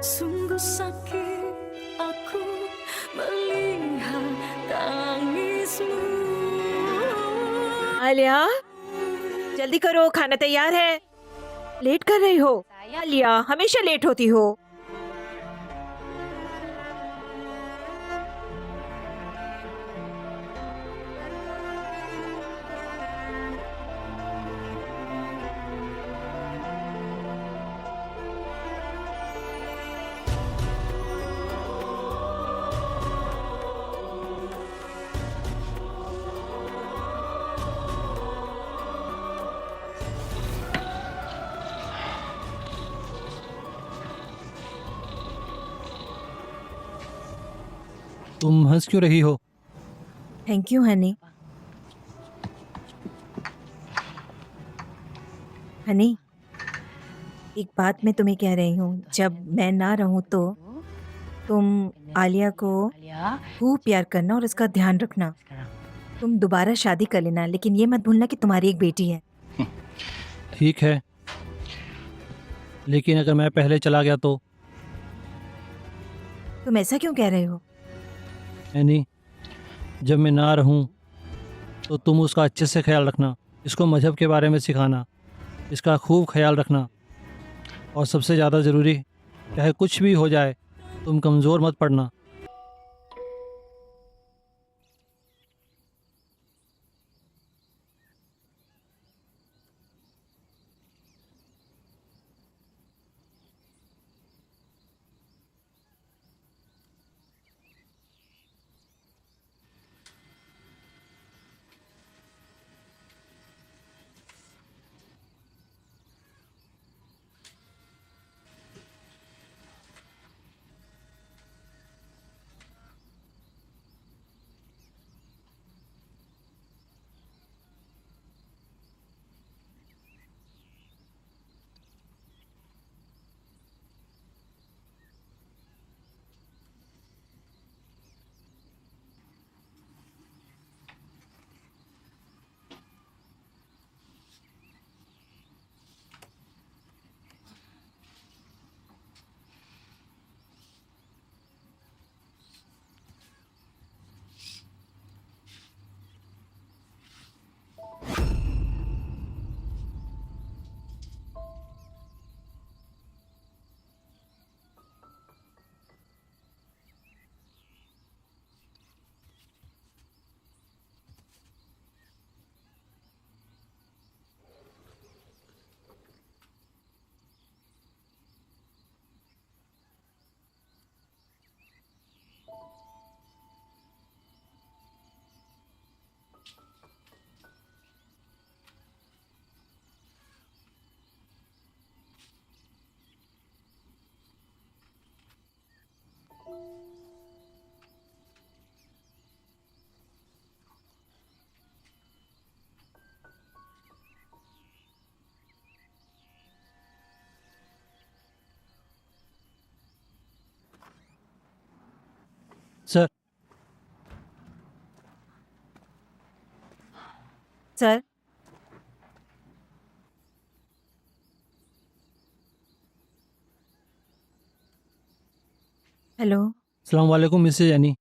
Sungguh sakit aku melihat tangismu. Alia जल्दी करो, खाना तैयार है। Late कर रही हो आलिया, हमेशा late होती हो। तुम हंस क्यों रही हो? Thank you Honey. हनी, एक बात मैं तुम्हें कह रही हूँ, जब मैं ना रहूँ तो तुम आलिया को खूब प्यार करना और उसका ध्यान रखना। तुम दोबारा शादी कर लेना, लेकिन ये मत भूलना कि तुम्हारी एक बेटी है। ठीक है, लेकिन अगर मैं पहले चला गया तो? तुम ऐसा क्यों कह रहे हो? यानी जब मैं ना रहूं तो तुम उसका अच्छे से ख्याल रखना, इसको मज़हब के बारे में सिखाना, इसका खूब ख्याल रखना, और सबसे ज़्यादा ज़रूरी, चाहे कुछ भी हो जाए तुम कमज़ोर मत पड़ना। Sir, sir, hello. अस्सलाम वालेकुम मिसेज यानी।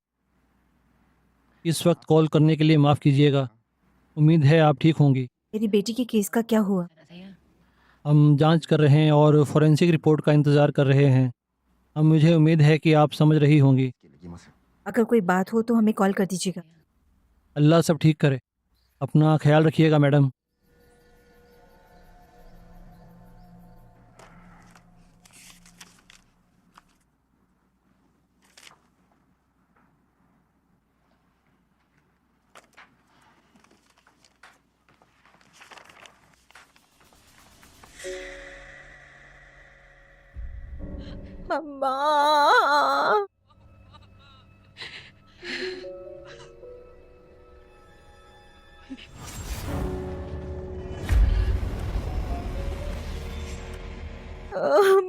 इस वक्त कॉल करने के लिए माफ़ कीजिएगा, उम्मीद है आप ठीक होंगी। मेरी बेटी के केस का क्या हुआ? हम जांच कर रहे हैं और फोरेंसिक रिपोर्ट का इंतज़ार कर रहे हैं। अब मुझे उम्मीद है कि आप समझ रही होंगी। अगर कोई बात हो तो हमें कॉल कर दीजिएगा। अल्लाह सब ठीक करे। अपना ख्याल रखिएगा मैडम। मम्मा,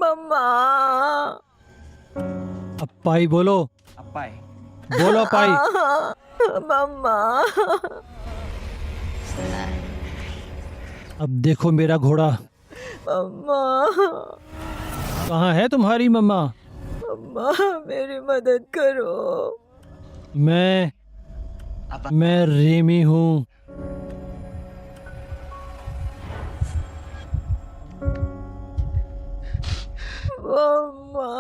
मम्मा, अप्पाई बोलो, बोलो अप्पाई। मम्मा, अब देखो मेरा घोड़ा। मम्मा, कहाँ है तुम्हारी मम्मा? अम्मा मेरी मदद करो। मैं रेमी हूँ। अम्मा।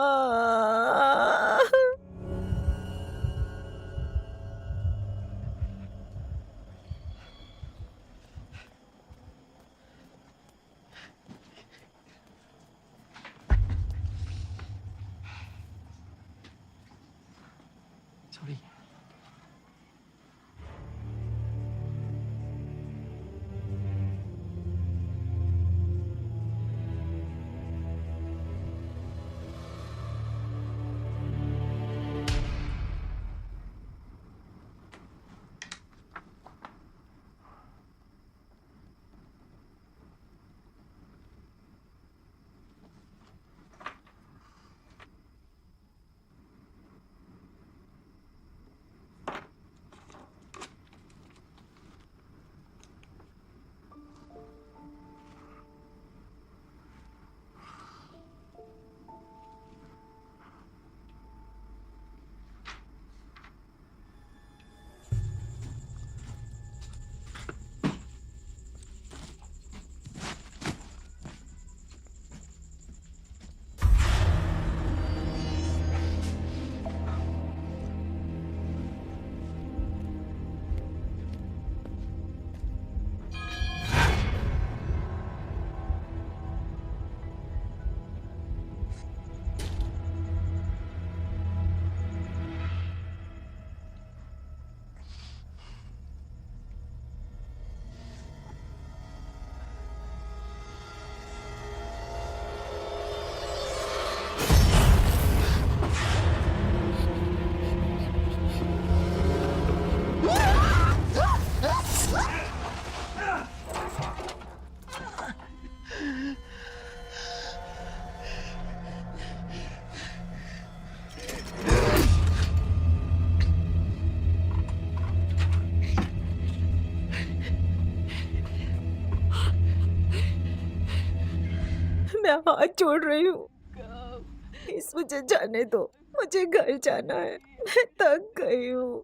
मैं हाथ जोड़ रही हूँ, प्लीज मुझे जाने दो, मुझे घर जाना है, मैं थक गई हूँ।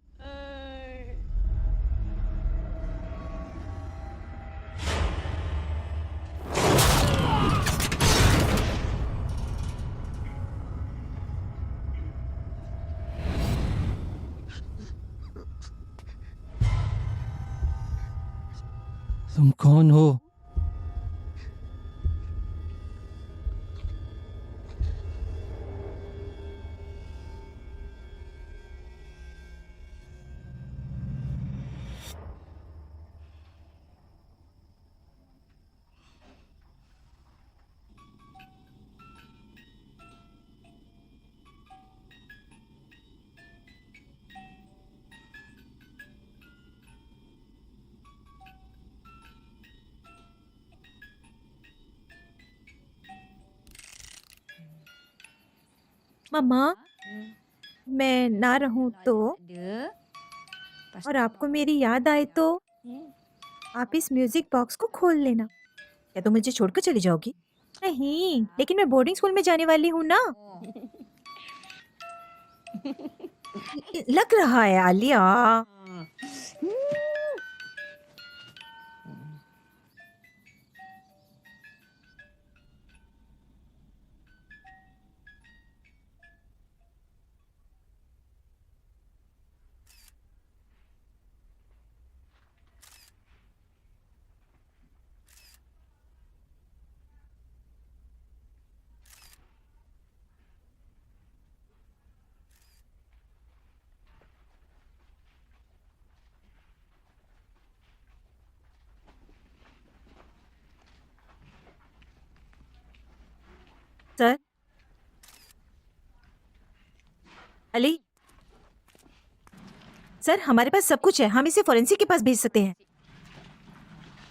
तुम कौन हो? मम्मा, मैं ना रहूं तो, और आपको मेरी याद आए तो आप इस म्यूजिक बॉक्स को खोल लेना। क्या तुम मुझे छोड़कर चली जाओगी? नहीं, लेकिन मैं बोर्डिंग स्कूल में जाने वाली हूँ ना। लग रहा है आलिया। सर, अली सर, हमारे पास सब कुछ है, हम इसे फोरेंसिक के पास भेज सकते हैं।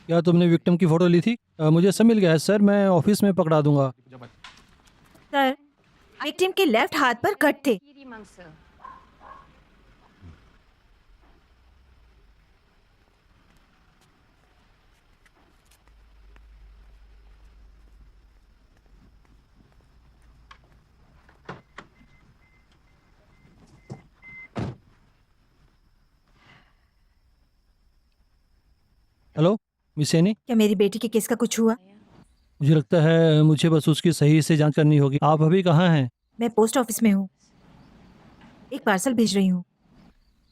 क्या तुमने विक्टिम की फोटो ली थी? मुझे सब मिल गया है सर, मैं ऑफिस में पकड़ा दूंगा। सर, विक्टिम के लेफ्ट हाथ पर कट थे। हेलो मिस सैनी, क्या मेरी बेटी के केस का कुछ हुआ? मुझे लगता है मुझे बस उसकी सही से जांच करनी होगी। आप अभी कहाँ हैं? मैं पोस्ट ऑफिस में हूँ, एक पार्सल भेज रही हूँ।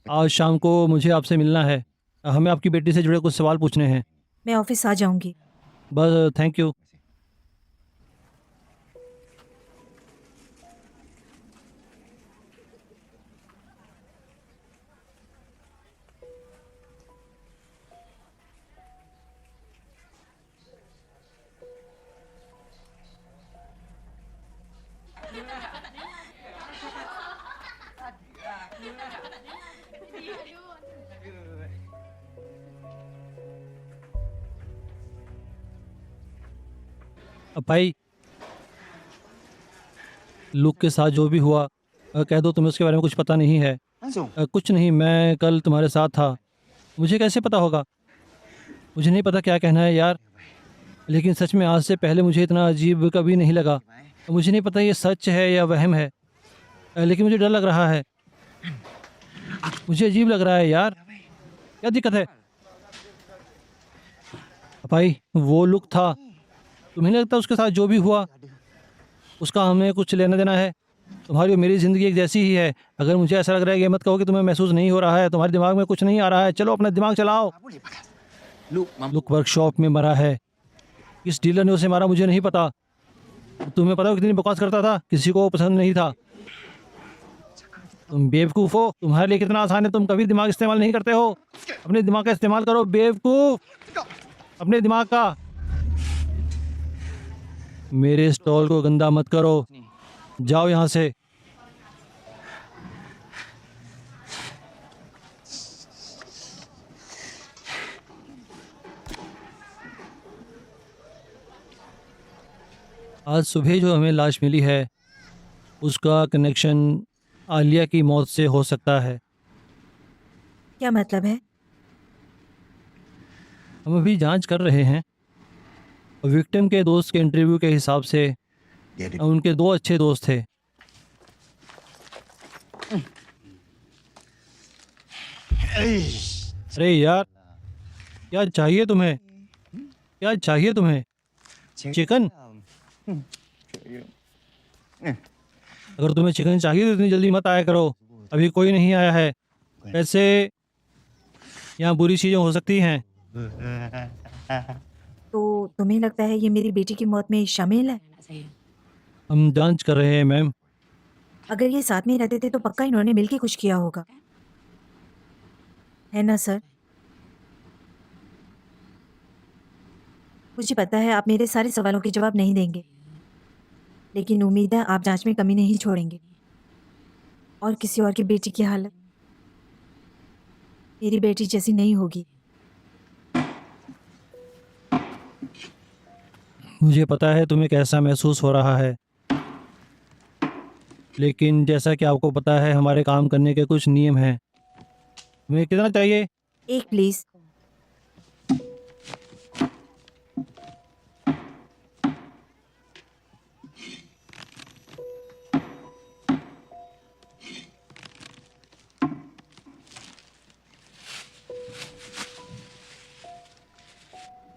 आज शाम को मुझे आपसे मिलना है। हमें आपकी बेटी से जुड़े कुछ सवाल पूछने हैं। मैं ऑफिस आ जाऊंगी। बस थैंक यू। अब भाई, लुक के साथ जो भी हुआ कह दो तुम्हें उसके बारे में कुछ पता नहीं है। कुछ नहीं, मैं कल तुम्हारे साथ था। मुझे कैसे पता होगा? मुझे नहीं पता क्या कहना है यार, लेकिन सच में आज से पहले मुझे इतना अजीब कभी नहीं लगा। मुझे नहीं पता ये सच है या वहम है, लेकिन मुझे डर लग रहा है। मुझे अजीब लग रहा है यार, क्या दिक्कत है? भाई वो लुक था, तुम्हें नहीं लगता उसके साथ जो भी हुआ उसका हमें कुछ लेना देना है? तुम्हारी और मेरी ज़िंदगी एक जैसी ही है। अगर मुझे ऐसा लग रहा है कि मत कहो कि तुम्हें महसूस नहीं हो रहा है, तुम्हारे दिमाग में कुछ नहीं आ रहा है। चलो अपना दिमाग चलाओ। लुक वर्कशॉप में मरा है। किस डीलर ने उसे मारा मुझे नहीं पता। तुम्हें पता हो कितनी बकवास करता था, किसी को पसंद नहीं था। तुम बेवकूफ़ हो, तुम्हारे लिए कितना आसान है, तुम कभी दिमाग इस्तेमाल नहीं करते हो। अपने दिमाग का इस्तेमाल करो बेवकूफ़, अपने दिमाग का। मेरे स्टॉल को गंदा मत करो, जाओ यहाँ से। आज सुबह जो हमें लाश मिली है उसका कनेक्शन आलिया की मौत से हो सकता है। क्या मतलब है? हम अभी जांच कर रहे हैं। विक्टिम के दोस्त के इंटरव्यू के हिसाब से उनके दो अच्छे दोस्त थे। अरे यार, क्या चाहिए तुम्हें? क्या चाहिए तुम्हें? चिकन? अगर तुम्हें चिकन चाहिए तो इतनी जल्दी मत आया करो, अभी कोई नहीं आया है। वैसे यहाँ बुरी चीज़ें हो सकती हैं। तो तुम्हें लगता है ये मेरी बेटी की मौत में शामिल है? हम जांच कर रहे हैं मैम। अगर ये साथ में रहते थे तो पक्का इन्होंने मिलके कुछ किया होगा, है ना सर? मुझे पता है आप मेरे सारे सवालों के जवाब नहीं देंगे, लेकिन उम्मीद है आप जांच में कमी नहीं छोड़ेंगे। और किसी और की बेटी की हालत मेरी बेटी जैसी नहीं होगी। मुझे पता है तुम्हें कैसा महसूस हो रहा है, लेकिन जैसा कि आपको पता है हमारे काम करने के कुछ नियम हैं। तुम्हें कितना चाहिए? एक प्लीज।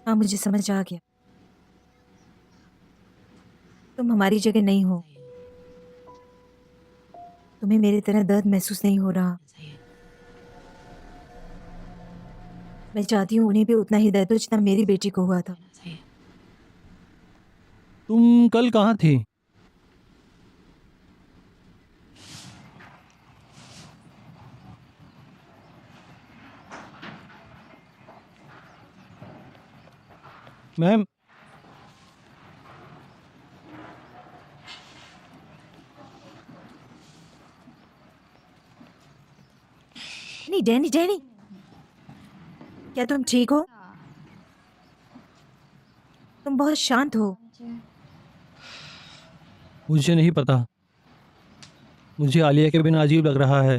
हाँ, मुझे समझ आ गया। तुम हमारी जगह नहीं हो, तुम्हें मेरी तरह दर्द महसूस नहीं हो रहा। मैं चाहती हूँ उन्हें भी उतना ही दर्द हो जितना मेरी बेटी को हुआ था। तुम कल कहाँ थी? मैम, नहीं डैनी, डैनी, क्या तुम ठीक हो? तुम बहुत शांत हो। मुझे नहीं पता, मुझे आलिया के बिना अजीब लग रहा है।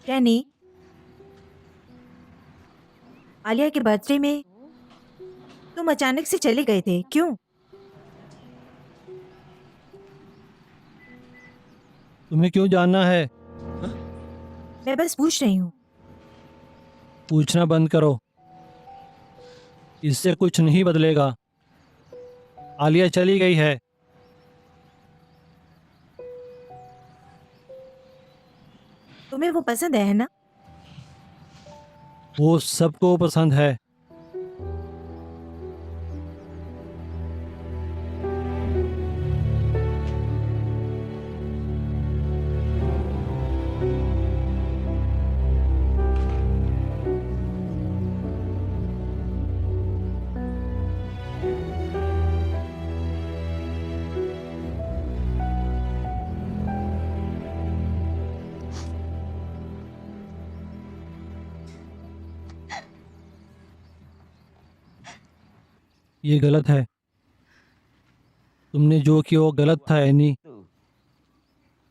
डैनी, आलिया के बर्थडे में तुम अचानक से चले गए थे, क्यों? तुम्हें क्यों जानना है? मैं बस पूछ रही हूँ। पूछना बंद करो। इससे कुछ नहीं बदलेगा। आलिया चली गई है। तुम्हें वो पसंद है ना? वो सबको पसंद है। ये गलत है। तुमने जो किया वो गलत था एनी।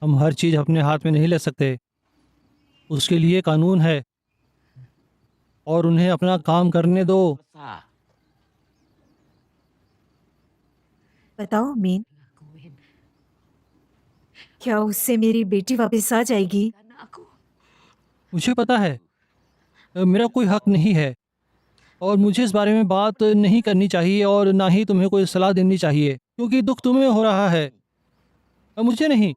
हम हर चीज़ अपने हाथ में नहीं ले सकते। उसके लिए कानून है और उन्हें अपना काम करने दो। बताओ मीन, क्या उससे मेरी बेटी वापस आ जाएगी? मुझे पता है मेरा कोई हक नहीं है और मुझे इस बारे में बात नहीं करनी चाहिए और ना ही तुम्हें कोई सलाह देनी चाहिए, क्योंकि दुख तुम्हें हो रहा है और मुझे नहीं।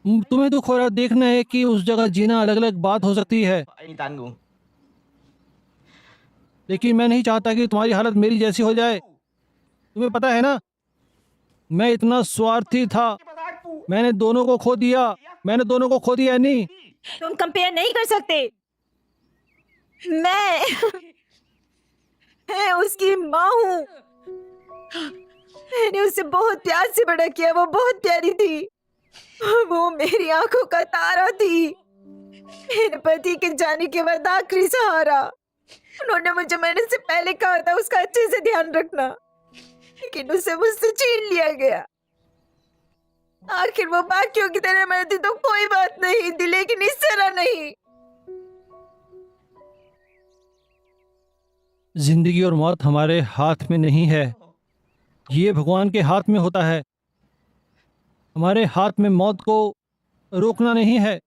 तुम्हें दुख हो रहा देखना है कि उस जगह जीना अलग अलग बात हो सकती है, लेकिन मैं नहीं चाहता कि तुम्हारी हालत मेरी जैसी हो जाए। तुम्हें पता है ना, मैं इतना स्वार्थी था। मैंने दोनों को खो दिया। मैंने दोनों को खो दिया नहीं। तुम कंपेयर नहीं कर सकते। मैं उसकी माँ हूँ। मैंने उसे बहुत प्यार से बड़ा किया। वो बहुत प्यारी थी। वो मेरी आंखों का तारा थी। मेरे पति के जाने के बाद आखिरी सहारा। उन्होंने मुझे मरने से पहले कहा था उसका अच्छे से ध्यान रखना, लेकिन उसे मुझसे छीन लिया गया। आखिर वो बाकियों की तरह मरती तो कोई बात नहीं थी, लेकिन इस तरह नहीं। जिंदगी और मौत हमारे हाथ में नहीं है, ये भगवान के हाथ में होता है। हमारे हाथ में मौत को रोकना नहीं है।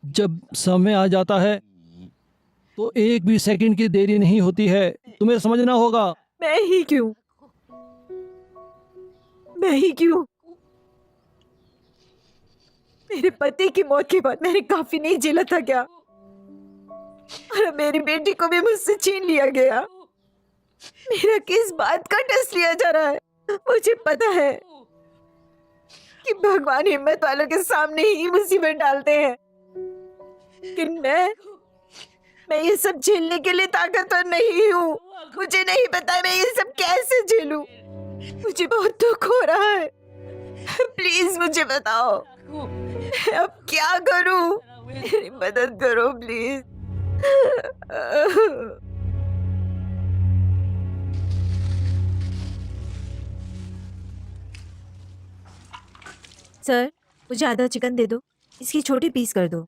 जब समय आ जाता है तो एक भी सेकंड की देरी नहीं होती है। तुम्हें समझना होगा। मैं ही क्यों? मैं ही क्यों? मेरे पति की मौत के बाद मैंने काफी नहीं झेला था क्या? और अब मेरी बेटी को भी मुझसे छीन लिया गया। मेरा किस बात का टेस्ट लिया जा रहा है? मुझे पता है कि भगवान हिम्मत वालों के सामने ही मुसीबत डालते हैं, लेकिन मैं ये सब झेलने के लिए ताकतवर नहीं हूँ। मुझे नहीं पता मैं ये सब कैसे झेलूं। मुझे बहुत दुख हो रहा है। प्लीज मुझे बताओ, मैं अब क्या करूं? मेरी मदद करो प्लीज। सर, मुझे आधा चिकन दे दो। इसकी छोटी पीस कर दो।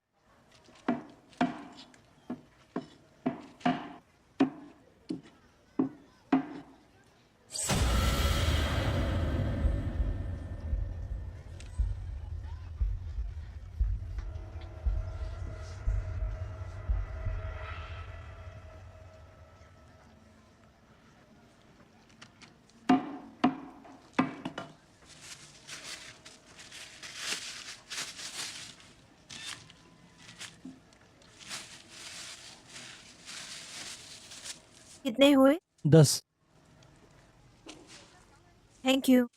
कितने हुए? 10। Thank you.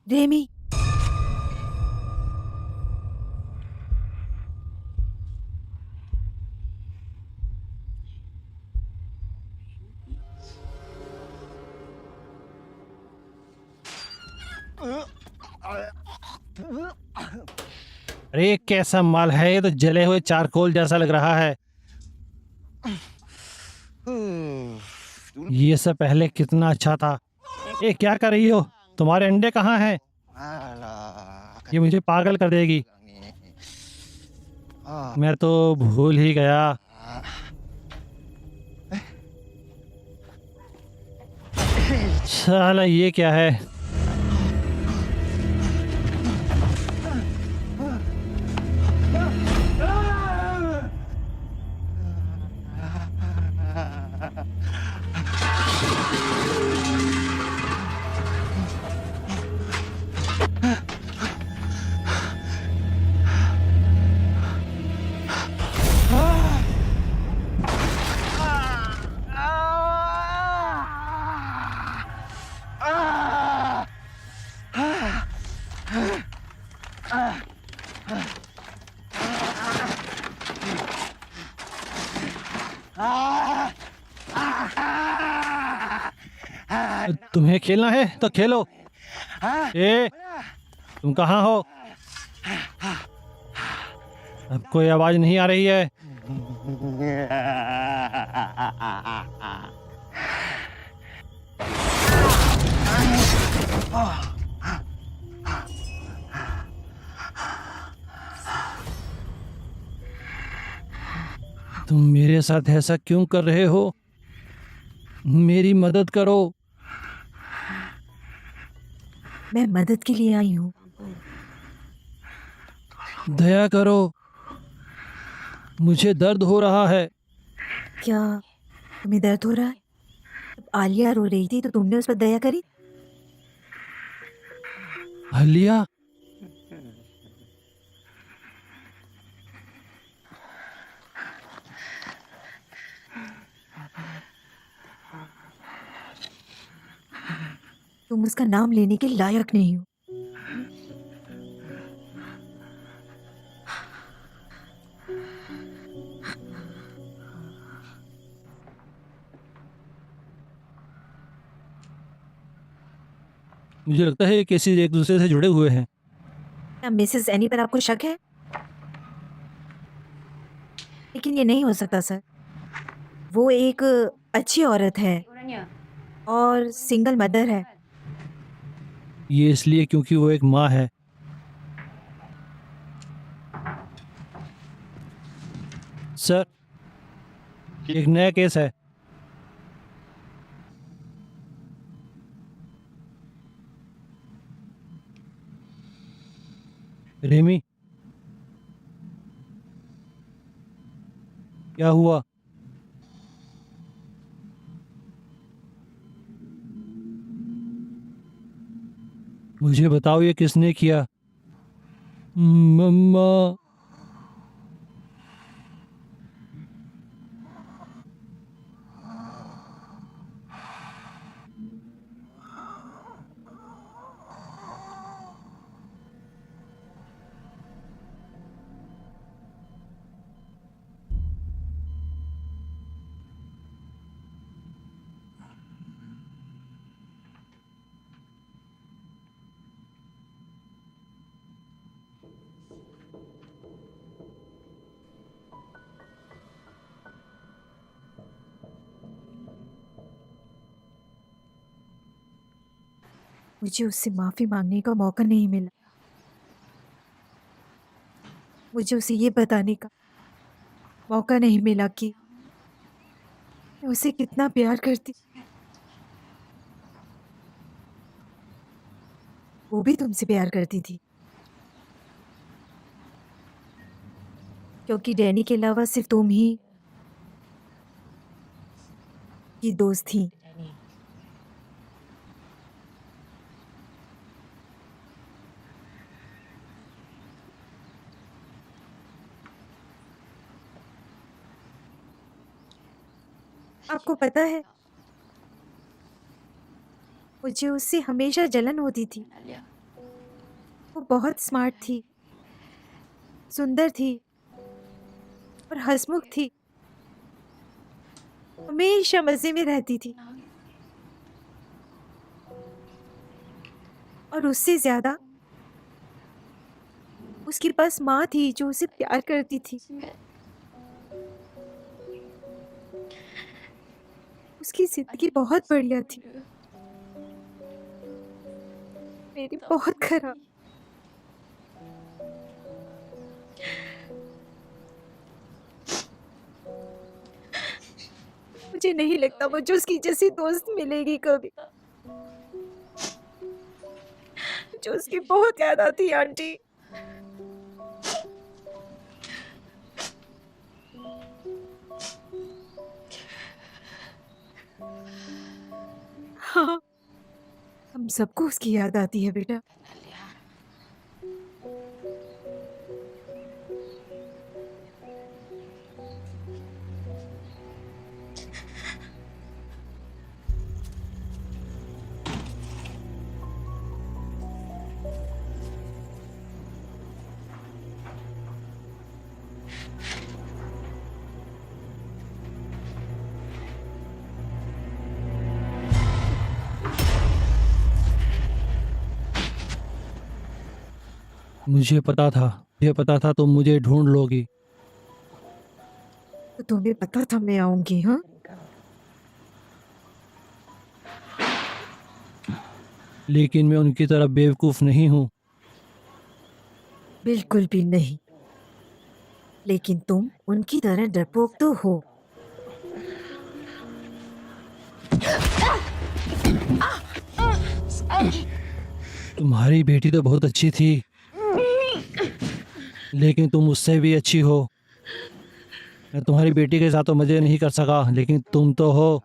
रेमी, अरे कैसा माल है ये, तो जले हुए चारकोल जैसा लग रहा है। ये सब पहले कितना अच्छा था। ये क्या कर रही हो? तुम्हारे अंडे कहाँ हैं? ये मुझे पागल कर देगी। मैं तो भूल ही गया। साला ये क्या है? तुम्हें खेलना है तो खेलो। ए, तुम कहाँ हो? अब कोई आवाज नहीं आ रही है। तुम मेरे साथ ऐसा क्यों कर रहे हो? मेरी मदद करो। मैं मदद के लिए आई हूँ। दया करो, मुझे दर्द हो रहा है। क्या तुम्हें दर्द हो रहा है? जब आलिया रो रही थी तो तुमने उस पर दया करी? हलिया, तुम उसका नाम लेने के लायक नहीं हो। मुझे लगता है ये केसेस एक दूसरे से जुड़े हुए हैं। क्या मिसेस एनी पर आपको शक है? लेकिन ये नहीं हो सकता सर। वो एक अच्छी औरत है और सिंगल मदर है। ये इसलिए क्योंकि वो एक माँ है। सर, एक नया केस है। रेमी, क्या हुआ? मुझे बताओ ये किसने किया? मम्मा। मुझे उससे माफी मांगने का मौका नहीं मिला। मुझे उसे ये बताने का मौका नहीं मिला कि मैं उसे कितना प्यार करती। वो भी तुमसे प्यार करती थी, क्योंकि डैनी के अलावा सिर्फ तुम ही की दोस्त थी। आपको पता है, मुझे उससे हमेशा जलन होती थी। वो बहुत स्मार्ट थी, सुंदर थी और हंसमुख थी। हमेशा मजे में रहती थी और उससे ज्यादा उसके पास माँ थी जो उसे प्यार करती थी। उसकी जिंदगी बहुत बढ़िया थी, मेरी बहुत खराब। मुझे नहीं लगता मुझे उसकी जैसी दोस्त मिलेगी कभी। मुझे उसकी बहुत याद आती है आंटी। हाँ, हम सबको उसकी याद आती है बेटा। मुझे पता था तुम मुझे ढूंढ लोगी। तो तुम्हें पता था मैं आऊंगी? हाँ, लेकिन मैं उनकी तरह बेवकूफ़ नहीं हूँ। बिल्कुल भी नहीं। लेकिन तुम उनकी तरह डरपोक तो हो। तुम्हारी बेटी तो बहुत अच्छी थी, लेकिन तुम उससे भी अच्छी हो। मैं तुम्हारी बेटी के साथ तो मज़े नहीं कर सका, लेकिन तुम तो हो।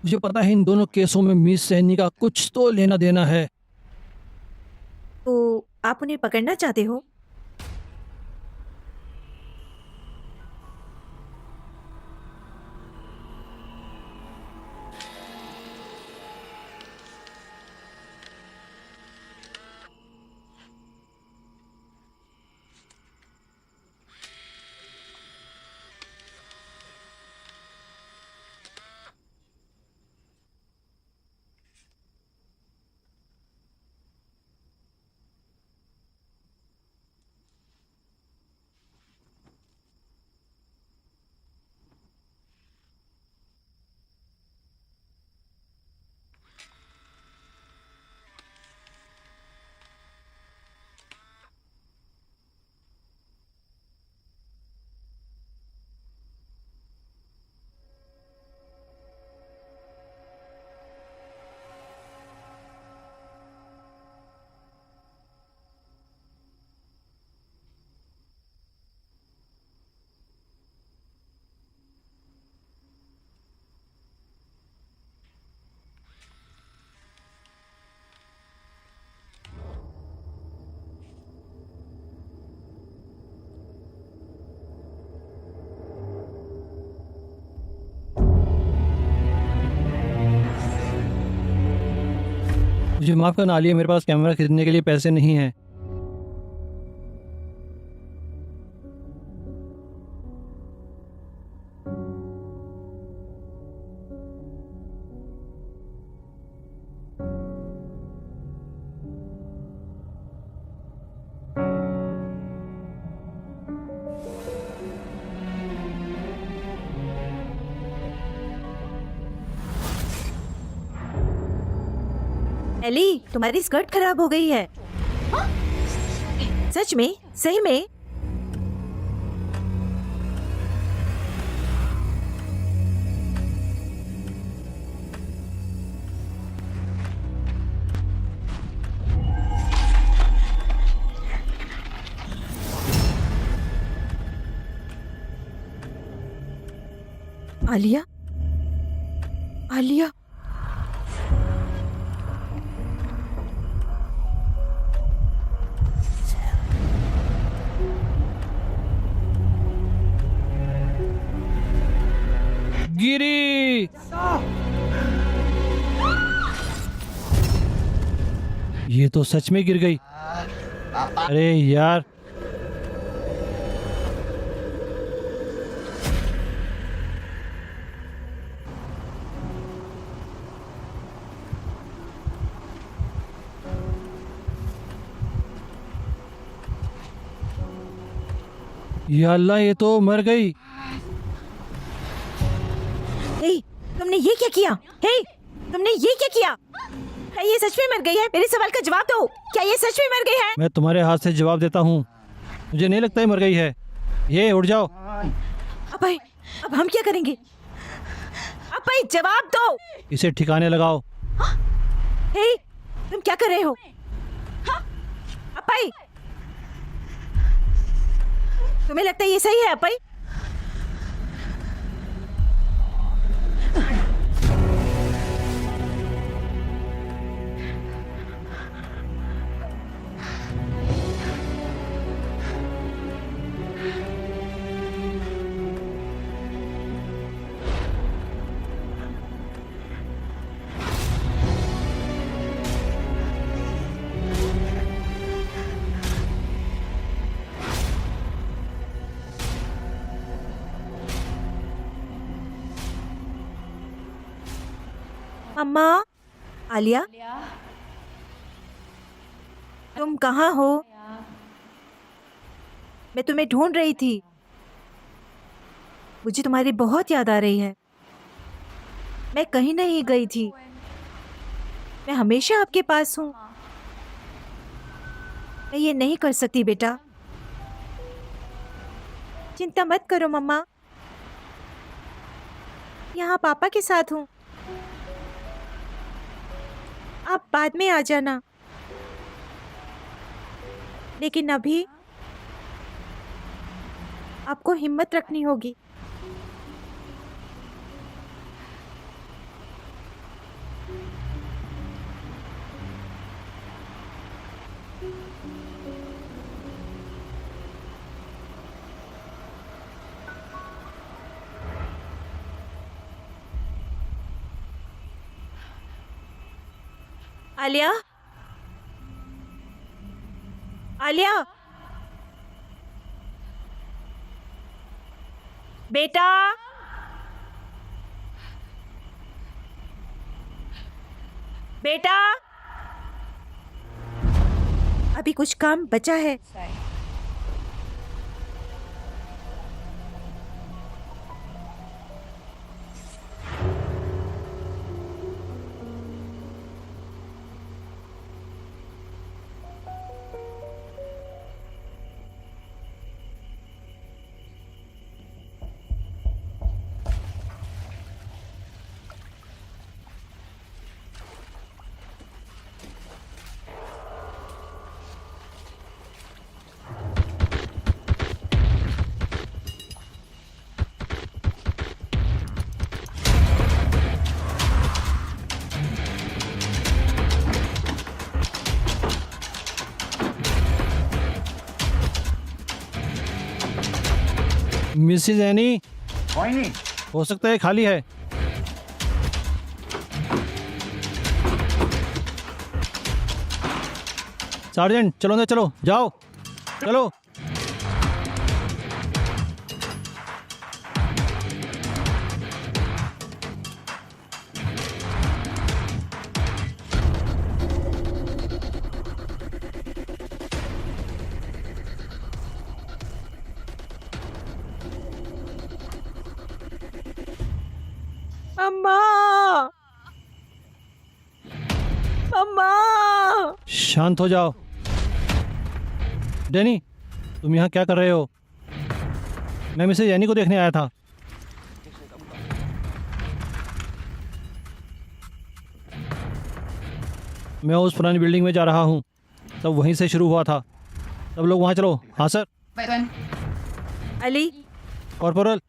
मुझे पता है इन दोनों केसों में मिस सैनी का कुछ तो लेना देना है। तो आप उन्हें पकड़ना चाहते हो? मुझे माफ़ करना आलिया, मेरे पास कैमरा खरीदने के लिए पैसे नहीं हैं। एली, तुम्हारी स्कर्ट खराब हो गई है। सच में? सही में? आलिया, आलिया, गिरी। ये तो सच में गिर गई। अरे यार, या अल्लाह, ये तो मर गई। हे, तुमने ये क्या किया? हे, तुमने ये क्या किया? क्या ये सच में मर गई है? मेरे सवाल का जवाब दो। क्या ये सच में मर गई है? मैं तुम्हारे हाथ से जवाब देता हूँ। मुझे नहीं लगता ये मर गई है। ये उठ जाओ। अभय, अब हम क्या करेंगे? अभय, जवाब दो। इसे ठिकाने लगाओ। हे, तुम क्या कर रहे हो? अभय, तुम्हें लगता है ये सही है अभय? अम्मा, आलिया, तुम कहाँ हो? मैं तुम्हें ढूंढ रही थी। मुझे तुम्हारी बहुत याद आ रही है। मैं कहीं नहीं गई थी। मैं हमेशा आपके पास हूँ। मैं ये नहीं कर सकती बेटा। चिंता मत करो मम्मा। यहाँ पापा के साथ हूँ। आप बाद में आ जाना। लेकिन अभी आपको हिम्मत रखनी होगी। आलिया, आलिया, बेटा, बेटा, अभी कुछ काम बचा है। मिसेज एनी, हो सकता है खाली है। सार्जेंट, चलो अंदर चलो, जाओ, चलो। अम्मा, अम्मा, शांत हो जाओ। डैनी, तुम यहाँ क्या कर रहे हो? मैं मिसेज एनी को देखने आया था। मैं उस पुरानी बिल्डिंग में जा रहा हूँ। तब वहीं से शुरू हुआ था। सब लोग वहाँ चलो। हाँ सर। अली, कॉर्पोरल,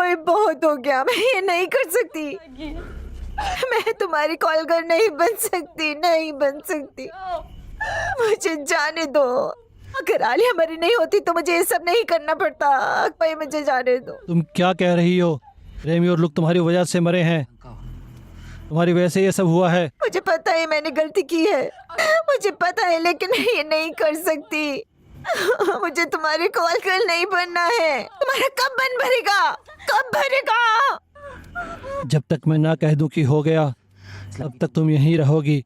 ओए बहुत हो गया, मैं ये नहीं कर सकती। मैं तुम्हारी कॉल कर नहीं बन सकती, नहीं बन सकती। मुझे जाने दो। अगर आलिया मरी नहीं होती तो मुझे ये सब नहीं करना पड़ता। भाई मुझे जाने दो। तुम क्या कह रही हो? रेमी और लुक तुम्हारी वजह से मरे हैं, तुम्हारी वजह से ये सब हुआ है। मुझे पता है मैंने गलती की है, मुझे पता है, लेकिन मैं ये नहीं कर सकती। मुझे तुम्हारी कॉल कर नहीं बनना है। तुम्हारा कब बन भरेगा? कब भरेगा? जब तक मैं ना कह दूं कि हो गया, तब तक तुम यहीं रहोगी।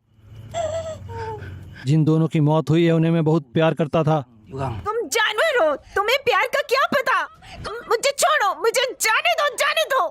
जिन दोनों की मौत हुई है उन्हें मैं बहुत प्यार करता था। तुम जानवर हो, तुम्हें प्यार का क्या पता? मुझे छोड़ो, मुझे जाने दो, जाने दो।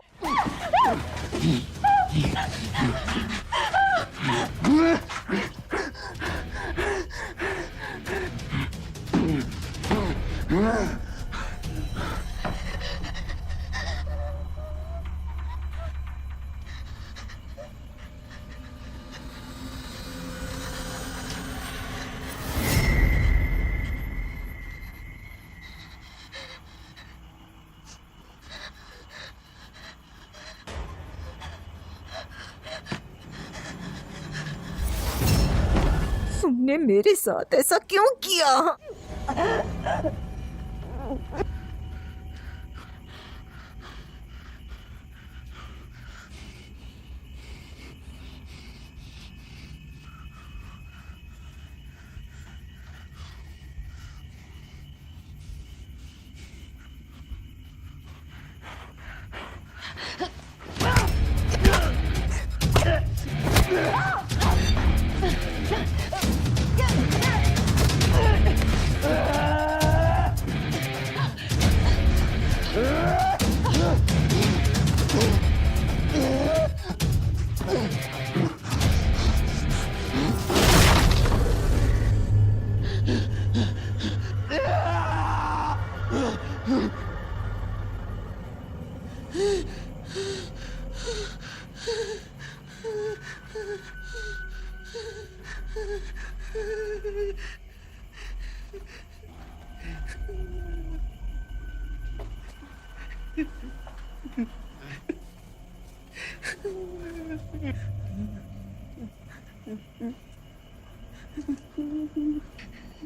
तुमने मेरे साथ ऐसा क्यों किया?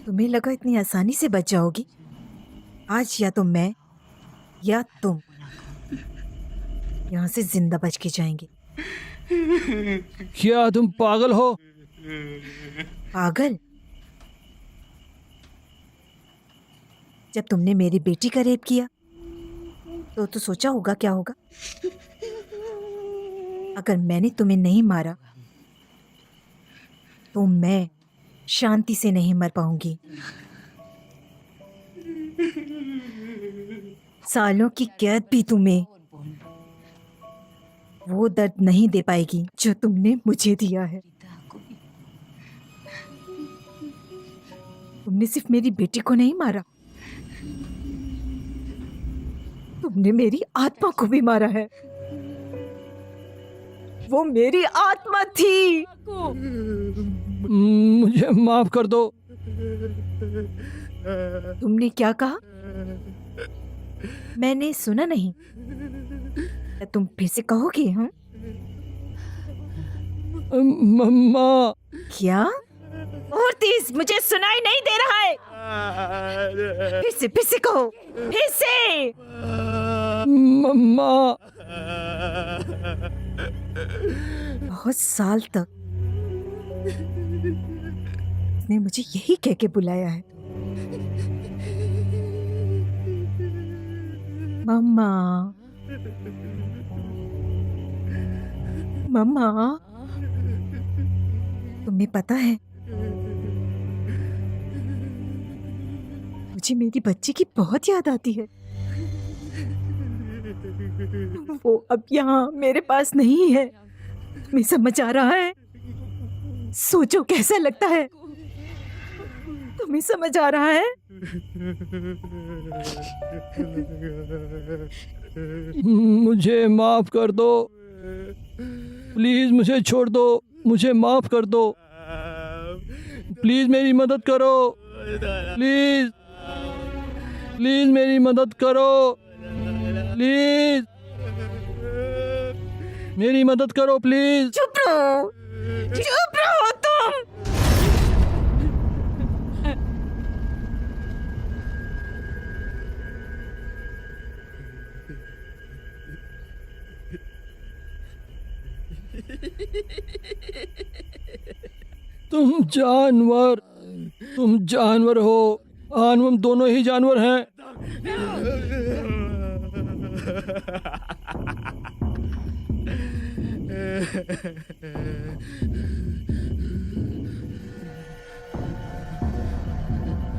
तुम्हें लगा इतनी आसानी से बच जाओगी? आज या तो मैं या तुम यहाँ से जिंदा बच के जाएंगे। क्या तुम पागल हो? पागल? जब तुमने मेरी बेटी का रेप किया तो सोचा होगा क्या होगा। अगर मैंने तुम्हें नहीं मारा तो मैं शांति से नहीं मर पाऊंगी। सालों की कैद भी तुम्हें वो दर्द नहीं दे पाएगी जो तुमने मुझे दिया है। तुमने सिर्फ मेरी बेटी को नहीं मारा, तुमने मेरी आत्मा को भी मारा है। वो मेरी आत्मा थी। मुझे माफ कर दो। तुमने क्या कहा? मैंने सुना नहीं। क्या तुम फिर से कहोगे? हम मम्मा। क्या? और तेज, मुझे सुनाई नहीं दे रहा है। फिर से कहो, फिर से। मम्मा। बहुत साल तक उसने मुझे यही कह के बुलाया है, मम्मा मम्मा। तुम्हें पता है मुझे मेरी बच्ची की बहुत याद आती है। वो अब यहाँ मेरे पास नहीं है। तुम्हें समझ आ रहा है? सोचो कैसा लगता है। तुम्हें समझ आ रहा है? मुझे माफ कर दो, प्लीज मुझे छोड़ दो, मुझे माफ कर दो, प्लीज मेरी मदद करो, प्लीज प्लीज मेरी मदद करो, प्लीज। मेरी मदद करो प्लीज। चुप रहो तुम। तुम जानवर हो। हम दोनों ही जानवर हैं।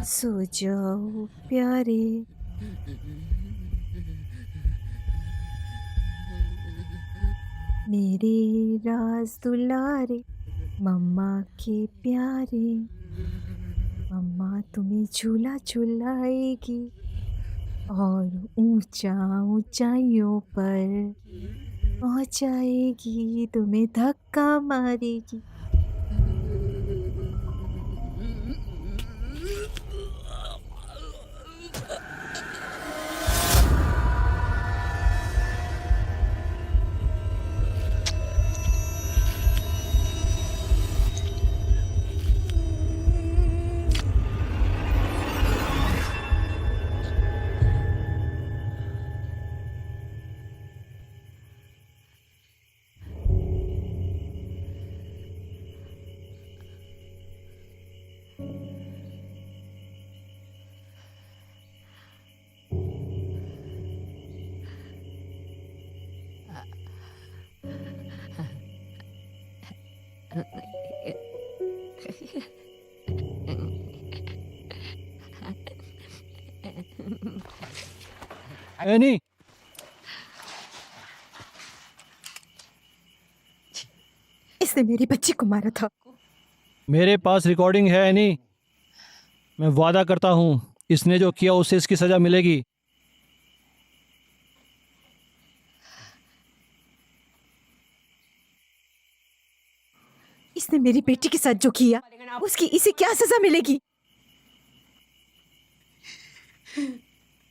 सो जाओ प्यारे, मेरे राज दुलारे, मम्मा के प्यारे। मम्मा तुम्हें झूला झुलाएगी और ऊंचाइयों पर पहुंचाएगी, तुम्हें धक्का मारेगी। एनी, इसने मेरी बच्ची को मारा था। मेरे पास रिकॉर्डिंग है एनी। मैं वादा करता हूँ इसने जो किया उसे इसकी सजा मिलेगी। इसने मेरी बेटी के साथ जो किया उसकी इसे क्या सजा मिलेगी?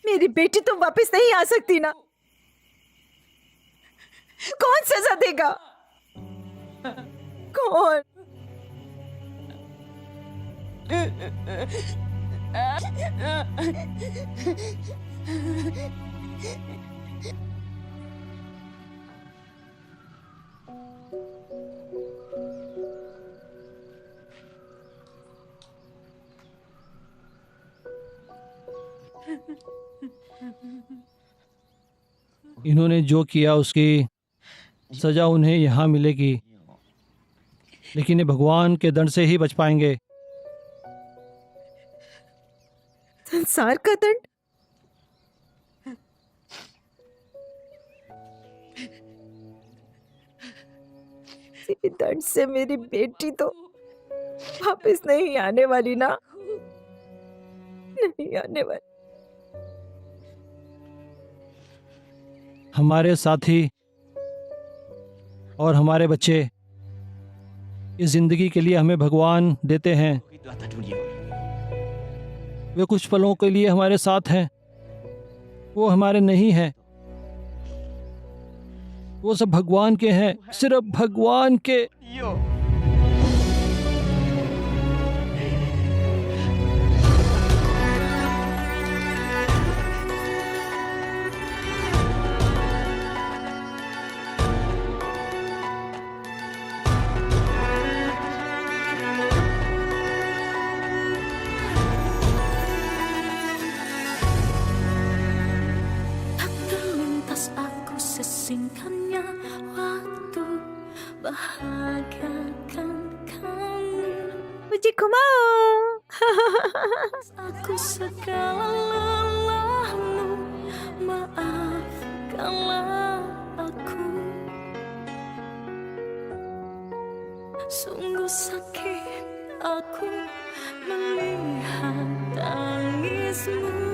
मेरी बेटी तो वापस नहीं आ सकती ना। कौन सजा देगा? कौन? इन्होंने जो किया उसकी सजा उन्हें यहाँ मिलेगी, लेकिन ये भगवान के दंड से ही बच पाएंगे। संसार का दंड? इसी दंड से मेरी बेटी तो वापस नहीं आने वाली ना। नहीं आने वाली। हमारे साथी और हमारे बच्चे इस जिंदगी के लिए हमें भगवान देते हैं। वे कुछ पलों के लिए हमारे साथ हैं, वो हमारे नहीं हैं। वो सब भगवान के हैं, सिर्फ भगवान के। Terlintas aku sesingkatnya waktu bahagiakan kamu. मुझे घुमाओ। Aku segala lelahmu, maafkanlah aku. Sungguh sakit aku melihat tangismu.